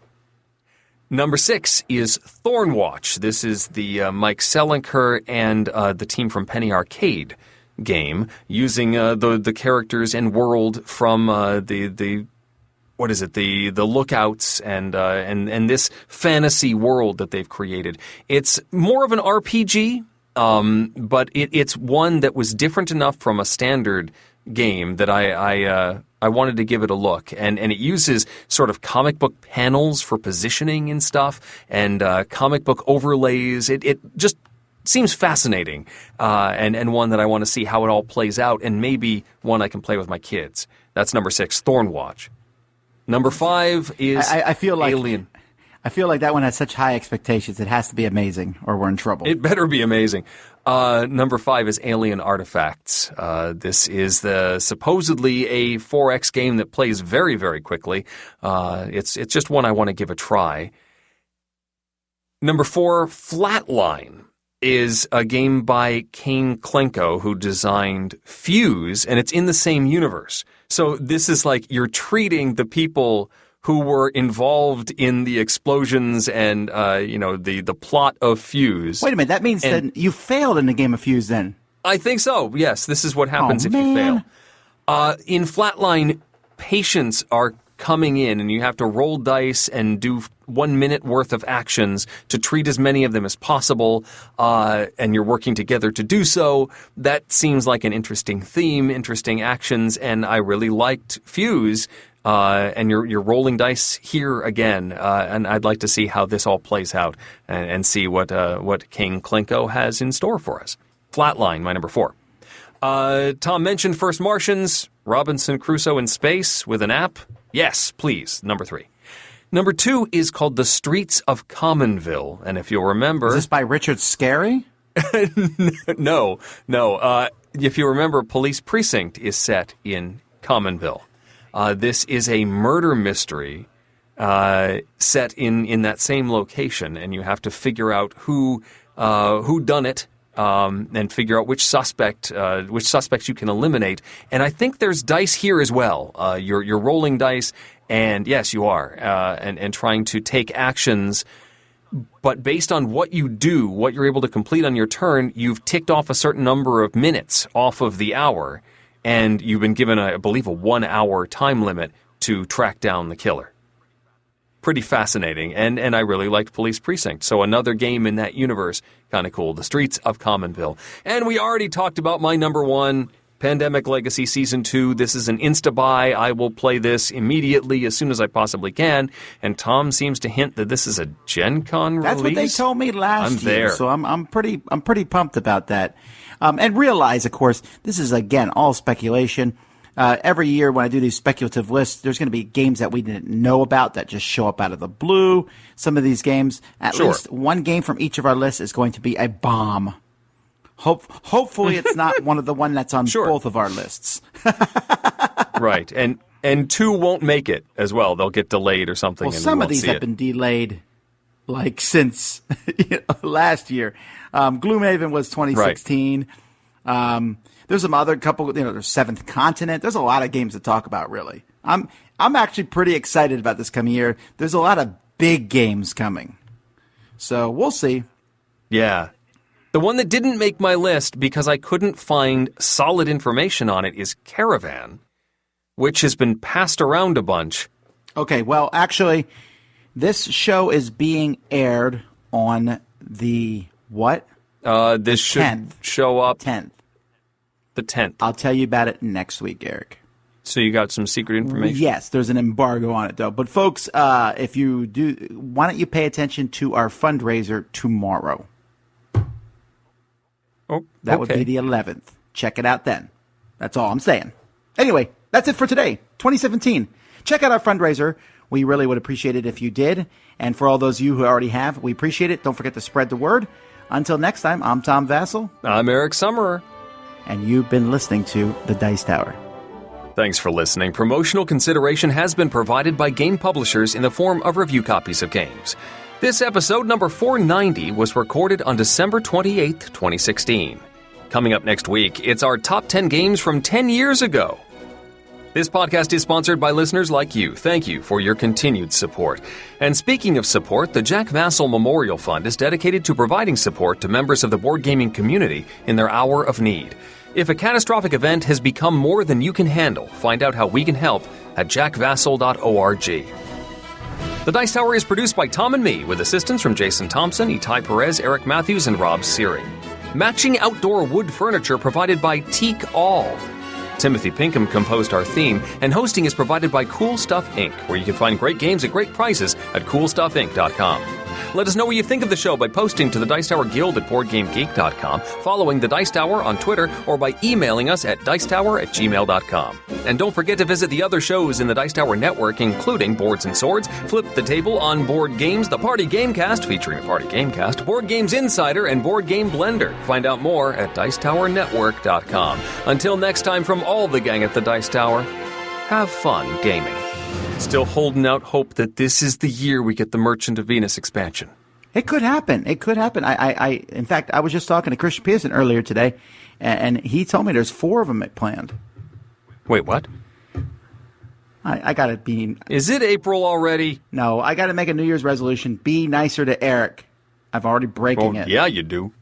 Number 6 is Thornwatch. This is the Mike Selinker and the team from Penny Arcade game, using the characters and world from the Lookouts and this fantasy world that they've created. It's more of an RPG, but it's one that was different enough from a standard game that I wanted to give it a look, and it uses sort of comic book panels for positioning and stuff, and comic book overlays. It just seems fascinating, and one that I want to see how it all plays out, and maybe one I can play with my kids. That's number 6, Thornwatch. Number 5 is I feel like Alien. I feel like that one has such high expectations. It has to be amazing, or we're in trouble. It better be amazing. Number 5 is Alien Artifacts. This is supposedly a 4X game that plays very, very quickly. It's just one I want to give a try. Number 4, Flatline, is a game by Kane Klenko, who designed Fuse, and it's in the same universe. So this is like you're treating the people who were involved in the explosions and the plot of Fuse. Wait a minute, that means that you failed in the game of Fuse then. I think so, yes. This is what happens if you fail. In Flatline, patients are coming in, and you have to roll dice and do 1 minute worth of actions to treat as many of them as possible, and you're working together to do so. That seems like an interesting theme, interesting actions, and I really liked Fuse, and you're rolling dice here again, and I'd like to see how this all plays out and see what King Klenko has in store for us. Flatline, my number 4. Tom mentioned First Martians, Robinson Crusoe in space with an app. Yes, please. Number 3. Number 2 is called The Streets of Commonville, and if you'll remember... Is this by Richard Scarry? No. If you remember, Police Precinct is set in Commonville. This is a murder mystery set in that same location, and you have to figure out who done it, and figure out which suspects you can eliminate. And I think there's dice here as well. You're rolling dice, and yes, you are, and trying to take actions. But based on what you do, what you're able to complete on your turn, you've ticked off a certain number of minutes off of the hour, and you've been given, I believe, a 1 hour time limit to track down the killer. Pretty fascinating, and I really liked Police Precinct. So another game in that universe, kind of cool. The Streets of Commonville. And we already talked about my number 1, Pandemic Legacy Season 2. This is an insta-buy. I will play this immediately as soon as I possibly can. And Tom seems to hint that this is a Gen Con release. That's what they told me last year. There. So I'm pretty pumped about that. And realize, of course, this is, again, all speculation. Every year when I do these speculative lists, there's going to be games that we didn't know about that just show up out of the blue. Some of these games, at least one game from each of our lists is going to be a bomb. Hopefully it's not one that's on both of our lists. Right. And 2 won't make it as well. They'll get delayed or something. Well, and some we of won't these see have it. been delayed, since last year. Gloomhaven was 2016. Right. There's some other couple, there's Seventh Continent. There's a lot of games to talk about, really. I'm actually pretty excited about this coming year. There's a lot of big games coming. So we'll see. Yeah. The one that didn't make my list because I couldn't find solid information on it is Caravan, which has been passed around a bunch. Okay, well, actually, this show is being aired on the what? This should 10th. Show up 10th. The 10th. I'll tell you about it next week, Eric. So you got some secret information? Yes, there's an embargo on it, though. But, folks, if you do, why don't you pay attention to our fundraiser tomorrow? Oh, that would be the 11th. Check it out then. That's all I'm saying. Anyway, that's it for today, 2017. Check out our fundraiser. We really would appreciate it if you did. And for all those of you who already have, we appreciate it. Don't forget to spread the word. Until next time, I'm Tom Vassell. I'm Eric Summerer. And you've been listening to The Dice Tower. Thanks for listening. Promotional consideration has been provided by game publishers in the form of review copies of games. This episode, number 490, was recorded on December 28th, 2016. Coming up next week, it's our top 10 games from 10 years ago. This podcast is sponsored by listeners like you. Thank you for your continued support. And speaking of support, the Jack Vassell Memorial Fund is dedicated to providing support to members of the board gaming community in their hour of need. If a catastrophic event has become more than you can handle, find out how we can help at jackvassell.org. The Dice Tower is produced by Tom and me, with assistance from Jason Thompson, Itai Perez, Eric Matthews, and Rob Searing. Matching outdoor wood furniture provided by Teak All. Timothy Pinkham composed our theme, and hosting is provided by Cool Stuff Inc., where you can find great games at great prices at coolstuffinc.com. Let us know what you think of the show by posting to the Dice Tower Guild at BoardGameGeek.com, following the Dice Tower on Twitter, or by emailing us at dicetower@gmail.com. And don't forget to visit the other shows in the Dice Tower network, including Boards and Swords, Flip the Table on Board Games, the Party Gamecast featuring a Party Gamecast, Board Games Insider, and Board Game Blender. Find out more at dicetowernetwork.com. Until next time, from all the gang at the Dice Tower, have fun gaming. Still holding out hope that this is the year we get the Merchant of Venus expansion. It could happen. It could happen. In fact, I was just talking to Christian Pearson earlier today, and he told me there's 4 of them planned. Wait, what? I got to be... Is it April already? No, I got to make a New Year's resolution. Be nicer to Eric. I've already breaking it. Yeah, you do.